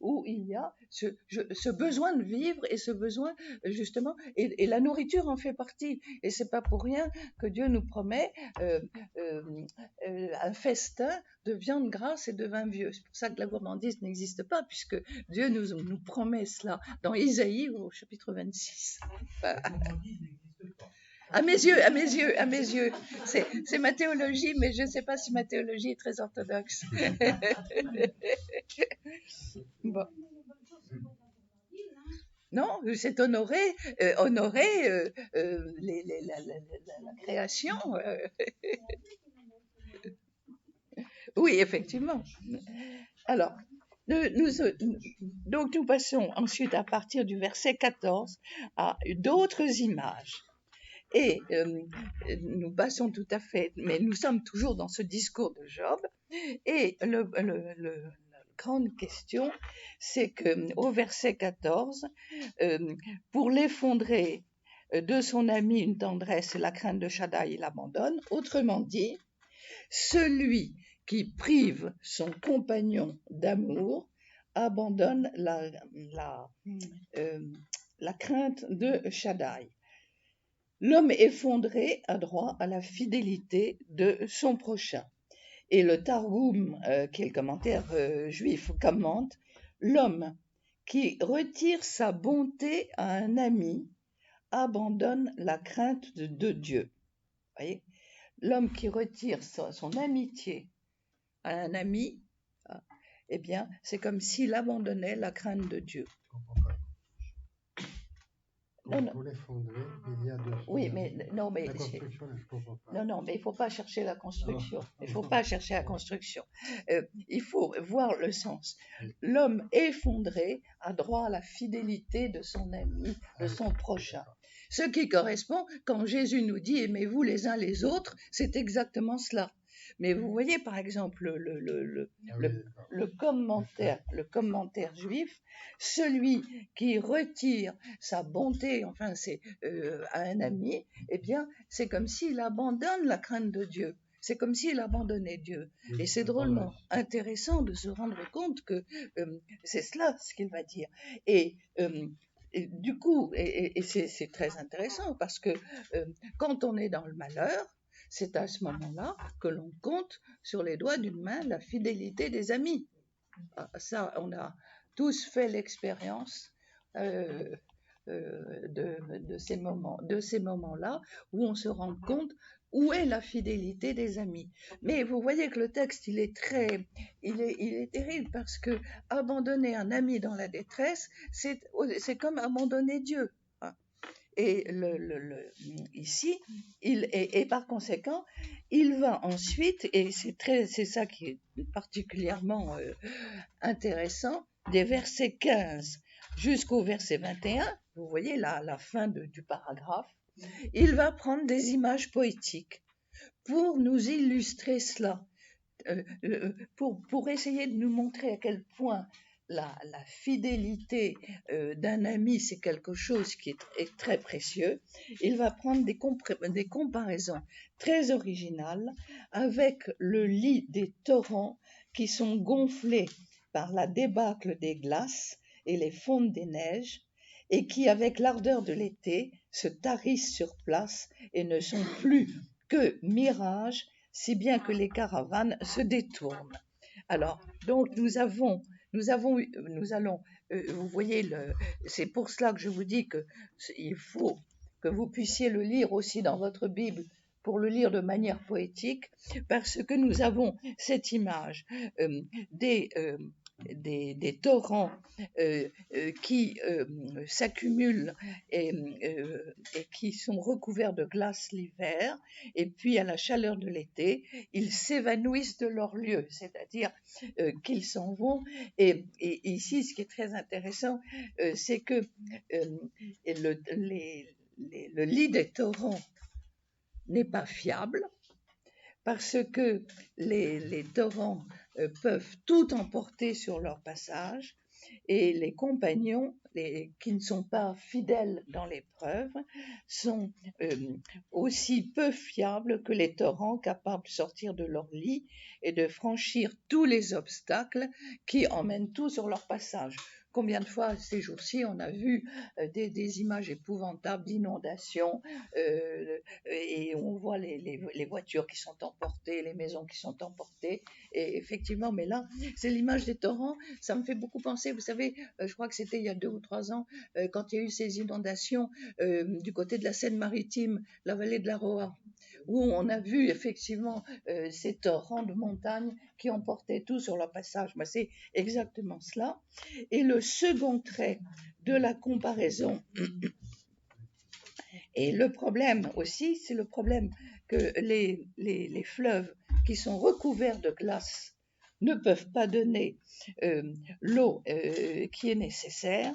où il y a ce besoin de vivre et ce besoin justement, et la nourriture en fait partie, et c'est pas pour rien que Dieu nous promet un festin de viande grasse et de vin vieux. C'est pour ça que la gourmandise n'existe pas, puisque Dieu nous promet cela dans Isaïe au chapitre 26. La gourmandise n'existe pas. À mes yeux. C'est ma théologie, mais je ne sais pas si ma théologie est très orthodoxe. Bon. Non, c'est honorer la création. Oui, effectivement. Alors, donc nous passons ensuite à partir du verset 14 à d'autres images. Et nous passons tout à fait, mais nous sommes toujours dans ce discours de Job, et la grande question, c'est qu'au verset 14, pour l'effondrer de son ami une tendresse et la crainte de Shaddai, il abandonne. Autrement dit, celui qui prive son compagnon d'amour abandonne la crainte de Shaddai. L'homme effondré a droit à la fidélité de son prochain. Et le Targum, qui est le commentaire juif, commente « L'homme qui retire sa bonté à un ami abandonne la crainte de Dieu. » Voyez, l'homme qui retire son amitié à un ami, eh bien, c'est comme s'il abandonnait la crainte de Dieu. Pour l'effondrer, il y a deux choses. Oui, mais non, mais la construction, je comprends pas. Non, mais il ne faut pas chercher la construction. Il faut pas chercher la construction. Il faut voir le sens. L'homme effondré a droit à la fidélité de son ami, de son prochain. Ce qui correspond, quand Jésus nous dit « aimez-vous les uns les autres », c'est exactement cela. Mais vous voyez, par exemple, le commentaire juif, celui qui retire sa bonté, enfin, c'est à un ami, eh bien, c'est comme s'il abandonne la crainte de Dieu. C'est comme s'il abandonnait Dieu. Et c'est drôlement intéressant de se rendre compte que c'est cela ce qu'il va dire. Et du coup, c'est très intéressant parce que quand on est dans le malheur, c'est à ce moment-là que l'on compte sur les doigts d'une main la fidélité des amis. Ça, on a tous fait l'expérience de ces moments-là où on se rend compte où est la fidélité des amis. Mais vous voyez que le texte, il est terrible parce que abandonner un ami dans la détresse, c'est comme abandonner Dieu. Et ici, et par conséquent, il va ensuite, et c'est ça qui est particulièrement intéressant, des versets 15 jusqu'au verset 21, vous voyez la fin du paragraphe, il va prendre des images poétiques pour nous illustrer cela, pour essayer de nous montrer à quel point la fidélité d'un ami, c'est quelque chose qui est très précieux. Il va prendre des comparaisons très originales avec le lit des torrents qui sont gonflés par la débâcle des glaces et les fontes des neiges, et qui, avec l'ardeur de l'été, se tarissent sur place et ne sont plus que mirages, si bien que les caravanes se détournent. Alors, donc nous allons, vous voyez, c'est pour cela que je vous dis qu'il faut que vous puissiez le lire aussi dans votre Bible, pour le lire de manière poétique, parce que nous avons cette image des torrents qui s'accumulent et qui sont recouverts de glace l'hiver, et puis à la chaleur de l'été, ils s'évanouissent de leur lieu, c'est-à-dire qu'ils s'en vont. Et ici, ce qui est très intéressant, c'est que le lit des torrents n'est pas fiable, parce que les torrents peuvent tout emporter sur leur passage, et les compagnons, qui ne sont pas fidèles dans l'épreuve, sont aussi peu fiables que les torrents capables de sortir de leur lit et de franchir tous les obstacles qui emmènent tout sur leur passage. Combien de fois ces jours-ci on a vu des images épouvantables d'inondations et on voit les voitures qui sont emportées, les maisons qui sont emportées, et effectivement, mais là c'est l'image des torrents. Ça me fait beaucoup penser, vous savez, je crois que c'était il y a 2 ou 3 ans quand il y a eu ces inondations du côté de la Seine-Maritime, la vallée de la Roa, où on a vu effectivement ces torrents de montagne qui emportaient tout sur leur passage. Moi, c'est exactement cela. Et le second trait de la comparaison, et le problème aussi, c'est le problème que les fleuves qui sont recouverts de glace ne peuvent pas donner l'eau qui est nécessaire.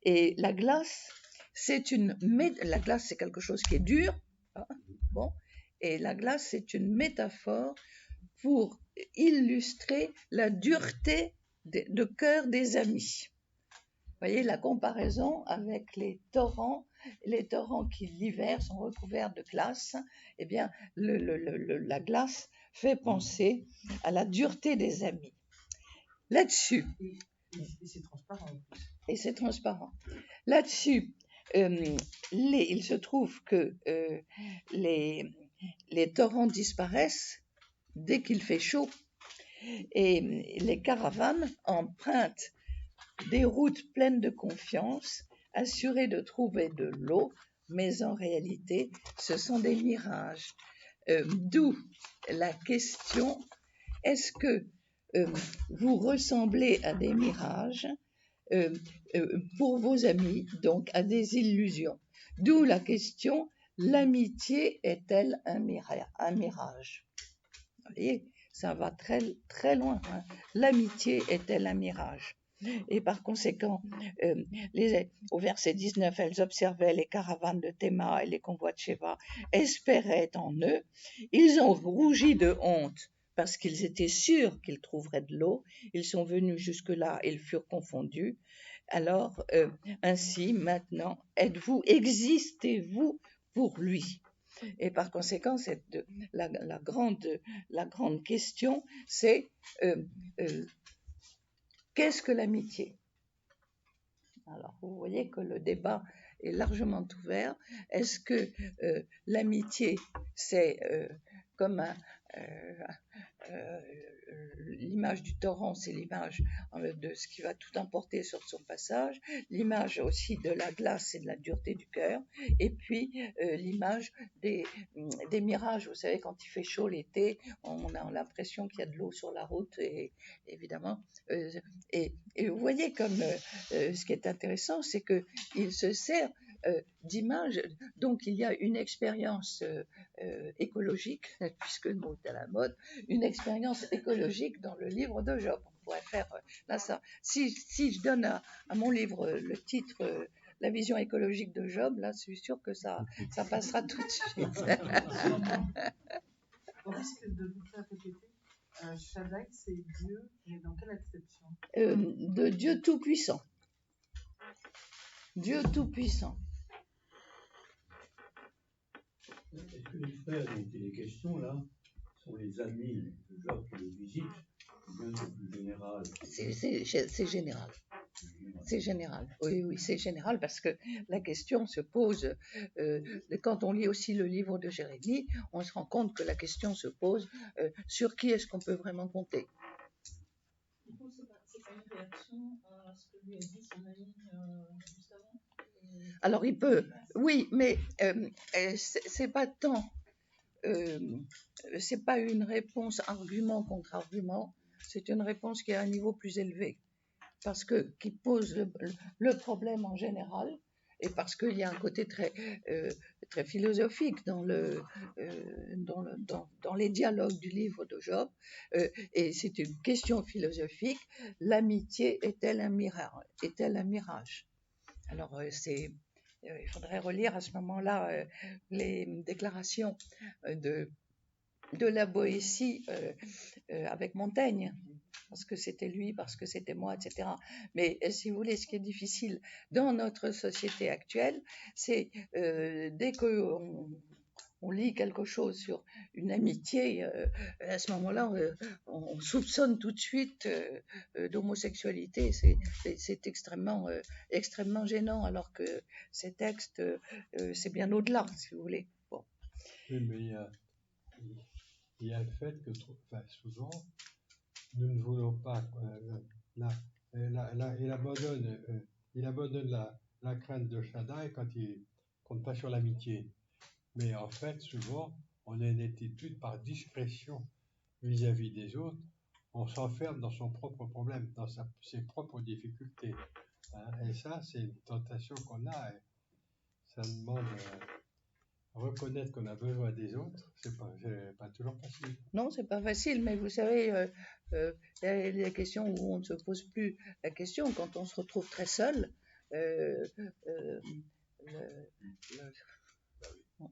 Et la glace, c'est quelque chose qui est dur, hein, bon, et la glace, c'est une métaphore pour illustrer la dureté de cœur des amis. Vous voyez la comparaison avec les torrents qui l'hiver sont recouverts de glace. Eh bien, la glace fait penser à la dureté des amis. Là-dessus, Et c'est transparent. et c'est transparent. Là-dessus, il se trouve que les torrents disparaissent dès qu'il fait chaud et les caravanes empruntent des routes pleines de confiance, assurées de trouver de l'eau, mais en réalité, ce sont des mirages. D'où la question, est-ce que vous ressemblez à des mirages pour vos amis, donc à des illusions? D'où la question, l'amitié est-elle un mirage? Vous voyez, ça va très, très loin. Hein. L'amitié est-elle un mirage? Et par conséquent, au verset 19, elles observaient les caravanes de Théma et les convois de Sheba, espéraient en eux. Ils ont rougi de honte parce qu'ils étaient sûrs qu'ils trouveraient de l'eau. Ils sont venus jusque-là, ils furent confondus. Alors, ainsi, maintenant, existez-vous pour lui? Et par conséquent, la grande question, c'est qu'est-ce que l'amitié? Alors, vous voyez que le débat est largement ouvert. Est-ce que l'amitié, c'est comme l'image du torrent, c'est l'image de ce qui va tout emporter sur son passage, l'image aussi de la glace et de la dureté du cœur, et puis l'image des mirages. Vous savez, quand il fait chaud l'été, on a l'impression qu'il y a de l'eau sur la route, et évidemment, et vous voyez comme ce qui est intéressant, c'est qu'il se sert d'images. Donc il y a une expérience écologique, puisque le mot est à la mode, une expérience écologique dans le livre de Job. On pourrait faire là ça. Si je donne à mon livre le titre La vision écologique de Job, là, je suis sûre que ça passera tout de suite. On risque de vous faire répéter. Shaddai, c'est Dieu, mais dans quelle acception? De Dieu Tout-Puissant. Dieu Tout-Puissant. Est-ce que les frères dont il est question là sont les amis de Job qui le visitent, ou bien c'est plus général? C'est général. C'est général. Oui, c'est général parce que la question se pose, quand on lit aussi le livre de Jérémie, on se rend compte que la question se pose sur qui est-ce qu'on peut vraiment compter. Du coup, c'est pas une réaction à ce que lui a dit son ami juste avant. Alors il peut, oui, mais c'est pas tant, c'est pas une réponse argument contre argument, c'est une réponse qui est à un niveau plus élevé, parce que qui pose le problème en général, et parce qu'il y a un côté très très philosophique dans les dialogues du livre de Job, et c'est une question philosophique. L'amitié est-elle un mirage? Alors il faudrait relire à ce moment-là les déclarations de la Boétie avec Montaigne, parce que c'était lui, parce que c'était moi, etc. Mais si vous voulez, ce qui est difficile dans notre société actuelle, c'est dès qu'on lit quelque chose sur une amitié, à ce moment-là, on soupçonne tout de suite d'homosexualité. C'est extrêmement gênant, alors que ces textes, c'est bien au-delà, si vous voulez. Bon. Oui, mais il y a le fait que souvent, nous ne voulons pas. Il abandonne la crainte de Shaddai quand il compte pas sur l'amitié. Mais en fait, souvent, on a une attitude par discrétion vis-à-vis des autres. On s'enferme dans son propre problème, dans ses propres difficultés. Hein. Et ça, c'est une tentation qu'on a. Et ça demande reconnaître qu'on a besoin des autres. C'est pas toujours facile. Non, c'est pas facile, mais vous savez, il y a des questions où on ne se pose plus la question. Quand on se retrouve très seul,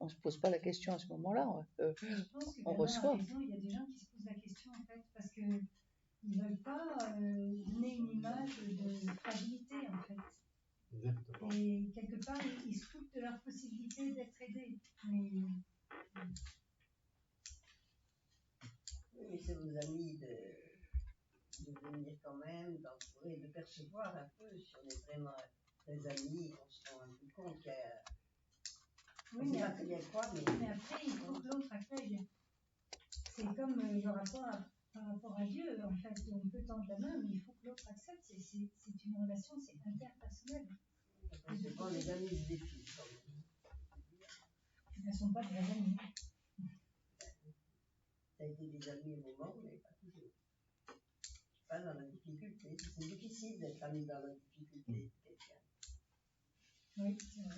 on ne se pose pas la question à ce moment-là. On reçoit. Il y a des gens qui se posent la question, en fait, parce qu'ils ne veulent pas donner une image de fragilité, en fait. Exactement. Et quelque part, ils se foutent de leur possibilité d'être aidés. Mais c'est vos amis de venir quand même, d'entourer, de percevoir un peu si on est vraiment les amis, on se rend un peu compte qu'on Oui, ne sait mais pas très bien quoi, mais après, il faut que l'autre accueille. C'est comme le rapport par rapport à Dieu, en fait. On peut tendre la main, mais il faut que l'autre accepte. C'est une relation, c'est interpersonnel. c'est pas les amis se défient. Ce ne sont pas des amis. Ça a été des amis au moment, mais pas toujours. Pas dans la difficulté. C'est difficile d'être ami dans la difficulté de quelqu'un. Oui, c'est vrai.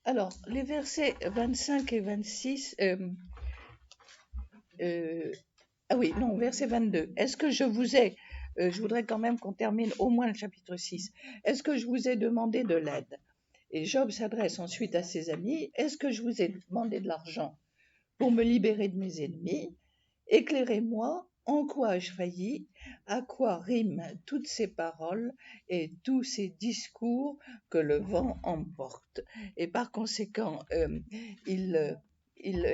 Alors, les versets 25 et 26, verset 22. Est-ce que je vous ai, je voudrais quand même qu'on termine au moins le chapitre 6. Est-ce que je vous ai demandé de l'aide? Et Job s'adresse ensuite à ses amis. Est-ce que je vous ai demandé de l'argent pour me libérer de mes ennemis? Éclairez-moi, en quoi ai-je failli? À quoi riment toutes ces paroles et tous ces discours que le vent emporte? Et par conséquent,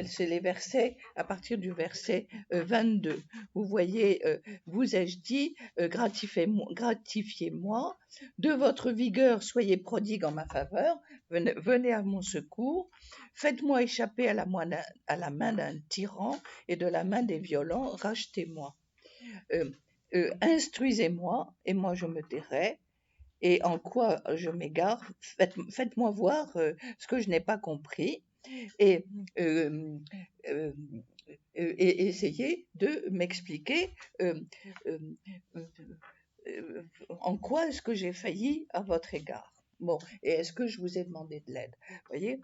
c'est les versets, à partir du verset 22. Vous voyez, vous ai-je dit, gratifiez-moi, de votre vigueur soyez prodigue en ma faveur, venez à mon secours, faites-moi échapper à la main d'un tyran et de la main des violents, rachetez-moi. Instruisez-moi et moi je me tairai. Et en quoi je m'égare, faites-moi voir ce que je n'ai pas compris et essayez de m'expliquer en quoi est-ce que j'ai failli à votre égard. Bon, et est-ce que je vous ai demandé de l'aide? Vous voyez,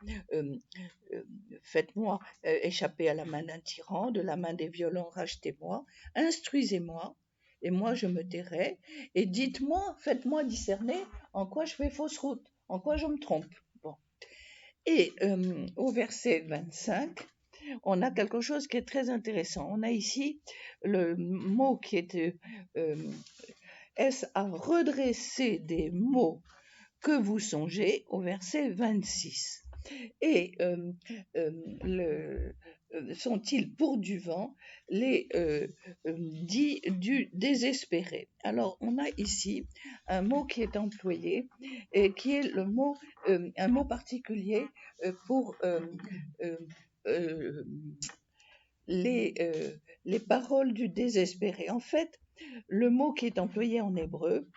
faites-moi échapper à la main d'un tyran, de la main des violents, rachetez-moi, instruisez-moi, et moi je me tairai, et dites-moi, faites-moi discerner en quoi je fais fausse route, en quoi je me trompe. Bon. Et au verset 25, on a quelque chose qui est très intéressant. On a ici le mot qui est est-ce à redresser des mots que vous songez au verset 26. Et sont-ils pour du vent les dits du désespéré? Alors, on a ici un mot qui est employé et qui est le mot, un mot particulier pour les paroles du désespéré. En fait, le mot qui est employé en hébreu,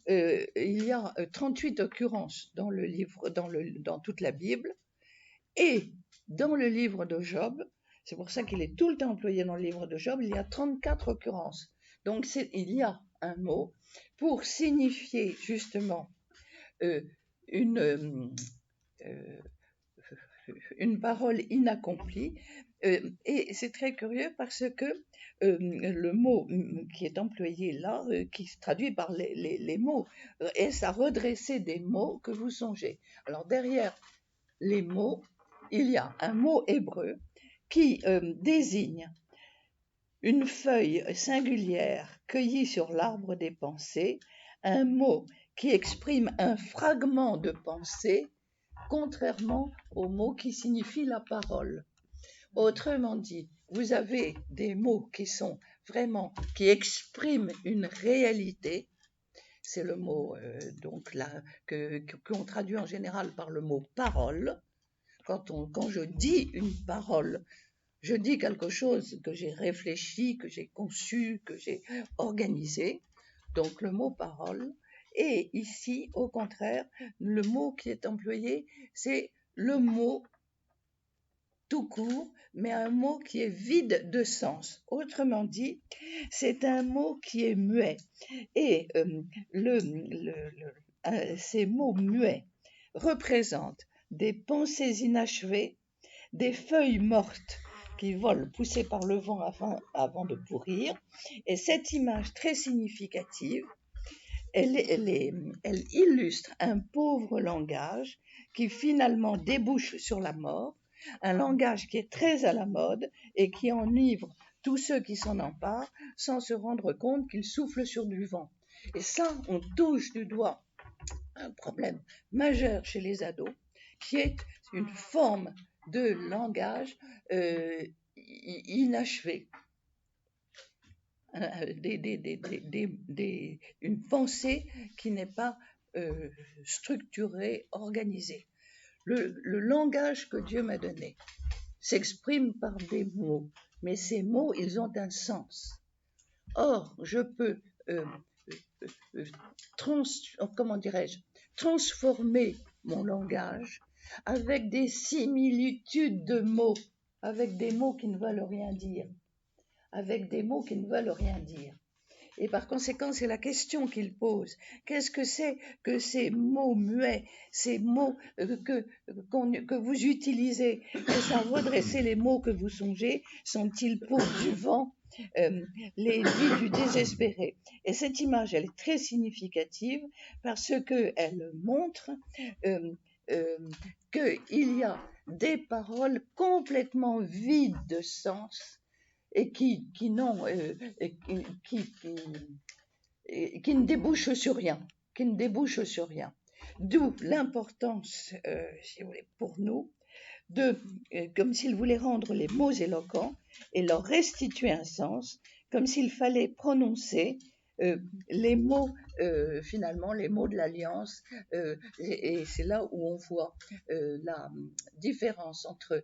il y a 38 occurrences dans le livre, dans toute la Bible, et dans le livre de Job, c'est pour ça qu'il est tout le temps employé dans le livre de Job, il y a 34 occurrences. Donc il y a un mot pour signifier justement une parole inaccomplie. Et c'est très curieux parce que le mot qui est employé là, qui se traduit par les mots, est à redresser des mots que vous songez. Alors derrière les mots, il y a un mot hébreu qui désigne une feuille singulière cueillie sur l'arbre des pensées, un mot qui exprime un fragment de pensée, contrairement au mot qui signifie la parole. Autrement dit, vous avez des mots qui sont vraiment, qui expriment une réalité. C'est le mot donc là qu'on traduit en général par le mot parole. Quand je dis une parole, je dis quelque chose que j'ai réfléchi, que j'ai conçu, que j'ai organisé. Donc le mot parole. Et ici, au contraire, le mot qui est employé, c'est le mot tout court, mais un mot qui est vide de sens. Autrement dit, c'est un mot qui est muet. Et ces mots muets représentent des pensées inachevées, des feuilles mortes qui volent poussées par le vent avant de pourrir. Et cette image très significative, elle illustre un pauvre langage qui finalement débouche sur la mort, un langage qui est très à la mode et qui enivre tous ceux qui s'en emparent sans se rendre compte qu'il souffle sur du vent. Et ça, on touche du doigt un problème majeur chez les ados, qui est une forme de langage inachevé. une pensée qui n'est pas structurée, organisée. Le langage que Dieu m'a donné s'exprime par des mots, mais ces mots, ils ont un sens. Or, je peux transformer mon langage avec des similitudes de mots, avec des mots qui ne veulent rien dire, Et par conséquent, c'est la question qu'il pose. Qu'est-ce que c'est que ces mots muets, ces mots que vous utilisez, est-ce à redresser les mots que vous songez, sont-ils pour du vent, les vies du désespéré? Et cette image, elle est très significative parce qu'elle montre qu'il y a des paroles complètement vides de sens et qui ne débouchent sur rien, D'où l'importance, si vous voulez, pour nous, comme s'il voulait rendre les mots éloquents et leur restituer un sens, comme s'il fallait prononcer les mots, finalement, les mots de l'Alliance, et c'est là où on voit la différence entre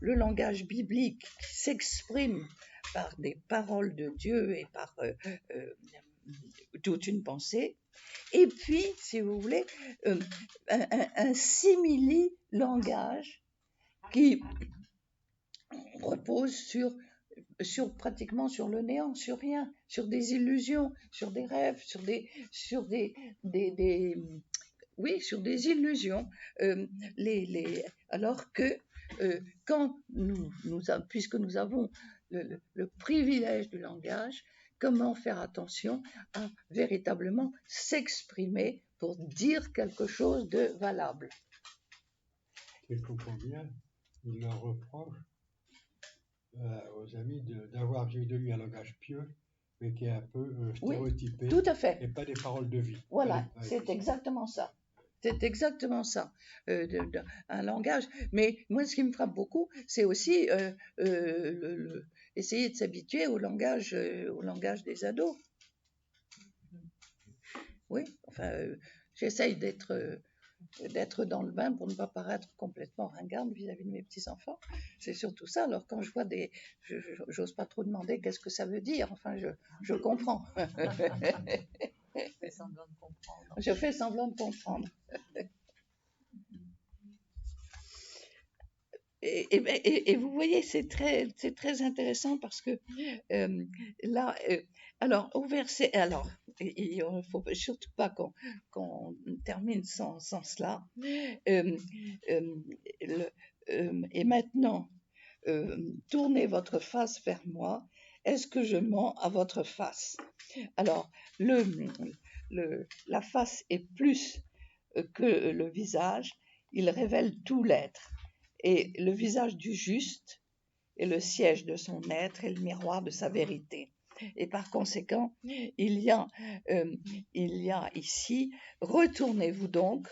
le langage biblique qui s'exprime par des paroles de Dieu et par toute une pensée, et puis, si vous voulez, un simili-langage qui repose pratiquement sur le néant, sur rien, sur des illusions, sur des rêves, sur des illusions, alors que puisque nous avons le privilège du langage, comment faire attention à véritablement s'exprimer pour dire quelque chose de valable. Si je comprends bien, il leur reproche aux amis d'avoir eu de lui un langage pieux, mais qui est un peu stéréotypé. Oui, tout à fait. Et pas des paroles de vie. Voilà, c'est exactement ça. C'est exactement ça, un langage. Mais moi, ce qui me frappe beaucoup, c'est aussi essayer de s'habituer au langage des ados. Oui, enfin, j'essaye d'être dans le bain pour ne pas paraître complètement ringarde vis-à-vis de mes petits-enfants. C'est surtout ça. Alors, quand je vois j'ose pas trop demander qu'est-ce que ça veut dire. Enfin, je comprends. Je fais semblant de comprendre. Et vous voyez, c'est très intéressant parce que là, alors au verset, il ne faut surtout pas qu'on termine sans cela. Et maintenant, tournez votre face vers moi. Est-ce que je mens à votre face? Alors, la face est plus que le visage. Il révèle tout l'être. Et le visage du juste est le siège de son être et le miroir de sa vérité. Et par conséquent, il y a ici, retournez-vous donc,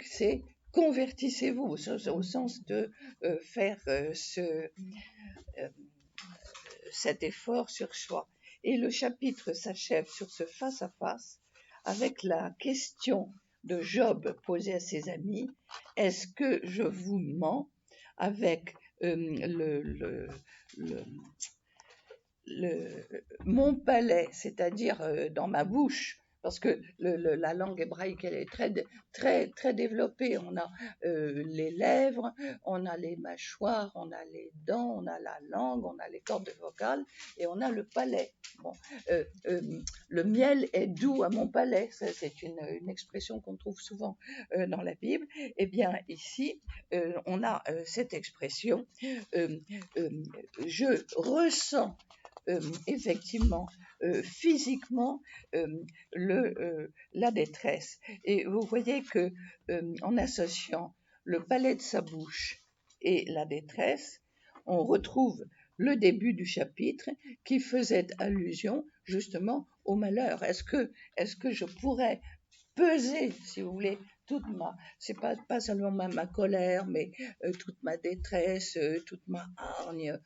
c'est convertissez-vous au sens de faire cet effort sur soi. Et le chapitre s'achève sur ce face-à-face avec la question de Job posée à ses amis: est-ce que je vous mens avec mon palais, c'est-à-dire dans ma bouche, parce que la langue hébraïque, elle est très développée. On a les lèvres, on a les mâchoires, on a les dents, on a la langue, on a les cordes vocales et on a le palais. Bon, le miel est doux à mon palais, c'est une expression qu'on trouve souvent dans la Bible. Eh bien, ici, on a cette expression, je ressens effectivement, physiquement, la détresse. Et vous voyez que en associant le palais de sa bouche et la détresse, on retrouve le début du chapitre qui faisait allusion justement au malheur. Est-ce que je pourrais peser, si vous voulez, c'est pas seulement ma colère, mais toute ma détresse, toute ma hargne,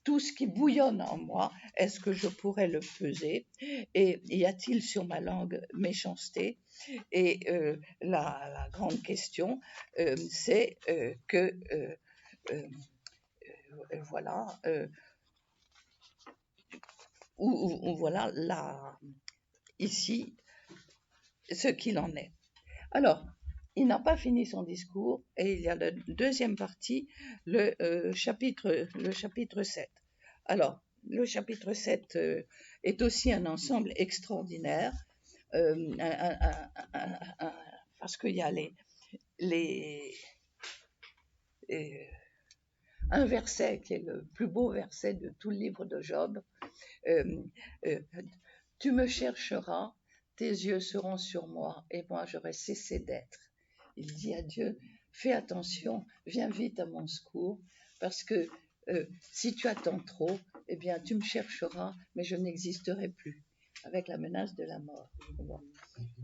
tout ce qui bouillonne en moi, est-ce que je pourrais le peser? Et y a-t-il sur ma langue méchanceté? Et la grande question, c'est que voilà, voilà ici ce qu'il en est. Alors, il n'a pas fini son discours et il y a la deuxième partie, le chapitre 7. Alors, le chapitre 7 est aussi un ensemble extraordinaire parce qu'il y a un verset qui est le plus beau verset de tout le livre de Job. Tu me chercheras, tes yeux seront sur moi et moi j'aurai cessé d'être. Il dit à Dieu, fais attention, viens vite à mon secours, parce que si tu attends trop, eh bien tu me chercheras, mais je n'existerai plus, avec la menace de la mort.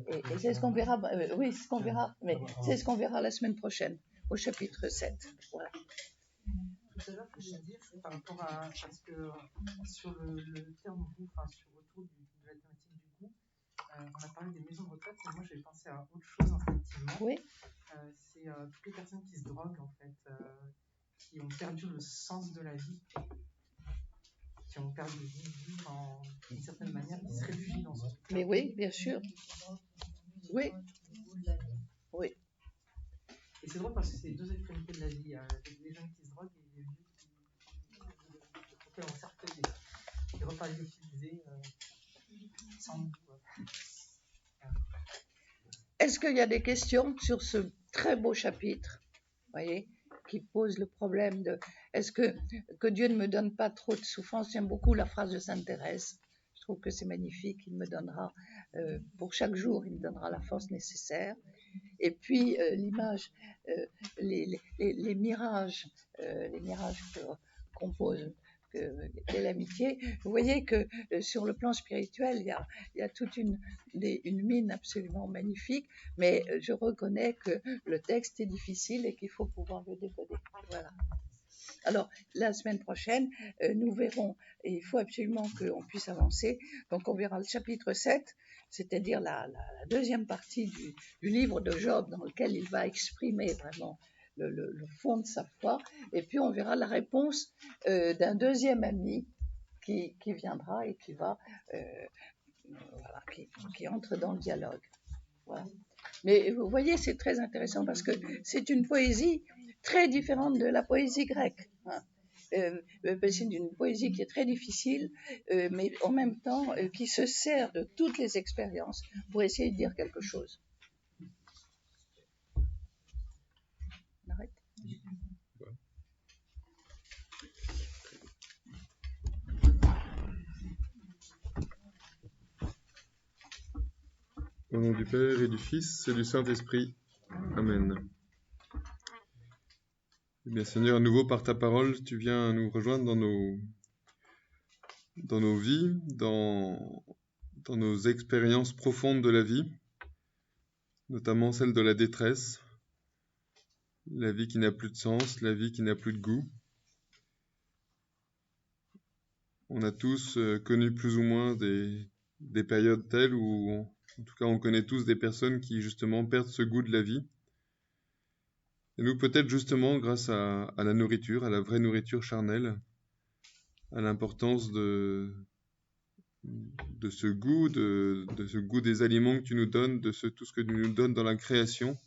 Et c'est ce qu'on verra, oui, c'est ce qu'on verra, mais c'est ce qu'on verra la semaine prochaine, au chapitre 7. Voilà. Tout à l'heure, je voulais dire, par rapport à, parce que sur le terme goût, enfin sur autour de la thématique du goût, on a parlé des maisons de retraite, et moi j'ai pensé à autre chose, effectivement. Oui. C'est toutes les personnes qui se droguent, en fait, qui ont perdu le sens de la vie, qui ont perdu le vivre d'une certaine manière, qui se réfugient dans ce truc. Mais oui, bien sûr. Oui. Oui. Et c'est drôle parce que c'est deux extrémités de la vie. Il y a les gens qui se droguent et les vieux qui ont certes des repas lyophilisés sans goût. Est-ce qu'il y a des questions sur ce très beau chapitre, voyez, qui pose le problème de est-ce que Dieu ne me donne pas trop de souffrance? J'aime beaucoup la phrase de Sainte Thérèse. Je trouve que c'est magnifique. Il me donnera, pour chaque jour, il me donnera la force nécessaire. Et puis l'image, les mirages que compose qu'est l'amitié. Vous voyez que sur le plan spirituel, il y a toute une mine absolument magnifique, mais je reconnais que le texte est difficile et qu'il faut pouvoir le décoder. Voilà. Alors, la semaine prochaine, nous verrons, et il faut absolument qu'on puisse avancer, donc on verra le chapitre 7, c'est-à-dire la deuxième partie du livre de Job, dans lequel il va exprimer vraiment le fond de sa foi, et puis on verra la réponse d'un deuxième ami qui viendra et qui va, voilà, qui entre dans le dialogue. Voilà. Mais vous voyez, c'est très intéressant parce que c'est une poésie très différente de la poésie grecque. Hein. C'est une poésie qui est très difficile, mais en même temps qui se sert de toutes les expériences pour essayer de dire quelque chose. On arrête ? Au nom du Père et du Fils et du Saint-Esprit. Amen. Eh bien, Seigneur, à nouveau par ta parole, tu viens nous rejoindre dans nos vies, dans nos expériences profondes de la vie, notamment celle de la détresse, la vie qui n'a plus de sens, la vie qui n'a plus de goût. On a tous connu plus ou moins des périodes telles où, en tout cas, on connaît tous des personnes qui, justement, perdent ce goût de la vie. Et nous, peut-être justement, grâce à la nourriture, à la vraie nourriture charnelle, à l'importance de ce goût, de ce goût des aliments que tu nous donnes, de tout ce que tu nous donnes dans la création,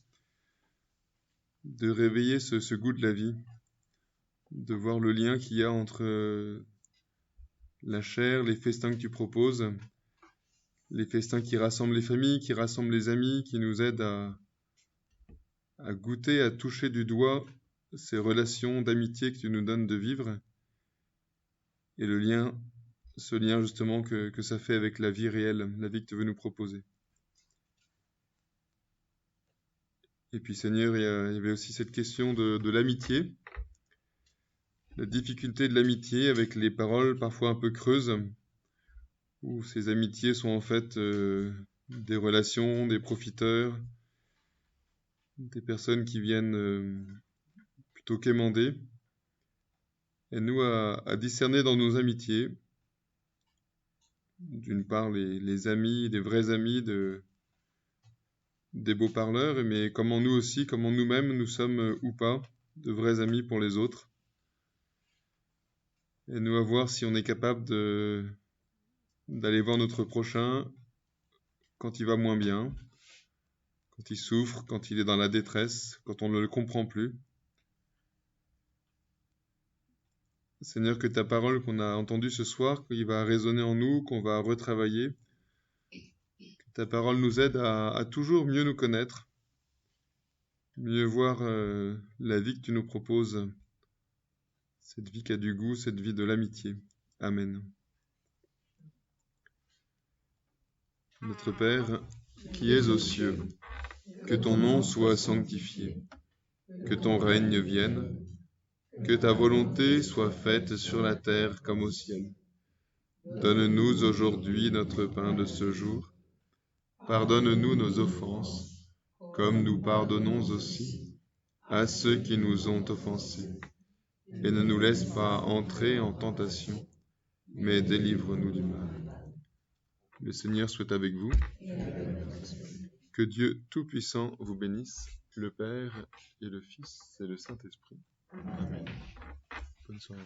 de réveiller ce goût de la vie, de voir le lien qu'il y a entre la chair, les festins que tu proposes, les festins qui rassemblent les familles, qui rassemblent les amis, qui nous aident à goûter, à toucher du doigt ces relations d'amitié que tu nous donnes de vivre, et ce lien justement que ça fait avec la vie réelle, la vie que tu veux nous proposer. Et puis Seigneur, il y avait aussi cette question de l'amitié, la difficulté de l'amitié avec les paroles parfois un peu creuses, où ces amitiés sont en fait des relations, des profiteurs, des personnes qui viennent plutôt quémander. Aide-nous à discerner dans nos amitiés, d'une part les amis, des vrais amis, des beaux parleurs, mais comment nous aussi, comment nous-mêmes nous sommes ou pas de vrais amis pour les autres. Aide-nous à voir si on est capable d'aller voir notre prochain quand il va moins bien, quand il souffre, quand il est dans la détresse, quand on ne le comprend plus. Seigneur, que ta parole qu'on a entendue ce soir, qu'il va résonner en nous, qu'on va retravailler, que ta parole nous aide à toujours mieux nous connaître, mieux voir la vie que tu nous proposes, cette vie qui a du goût, cette vie de l'amitié. Amen. Notre Père, qui es aux cieux, que ton nom soit sanctifié, que ton règne vienne, que ta volonté soit faite sur la terre comme au ciel. Donne-nous aujourd'hui notre pain de ce jour. Pardonne-nous nos offenses, comme nous pardonnons aussi à ceux qui nous ont offensés. Et ne nous laisse pas entrer en tentation, mais délivre-nous du mal. Le Seigneur soit avec vous. Que Dieu Tout-Puissant vous bénisse, le Père et le Fils et le Saint-Esprit. Amen. Bonne soirée.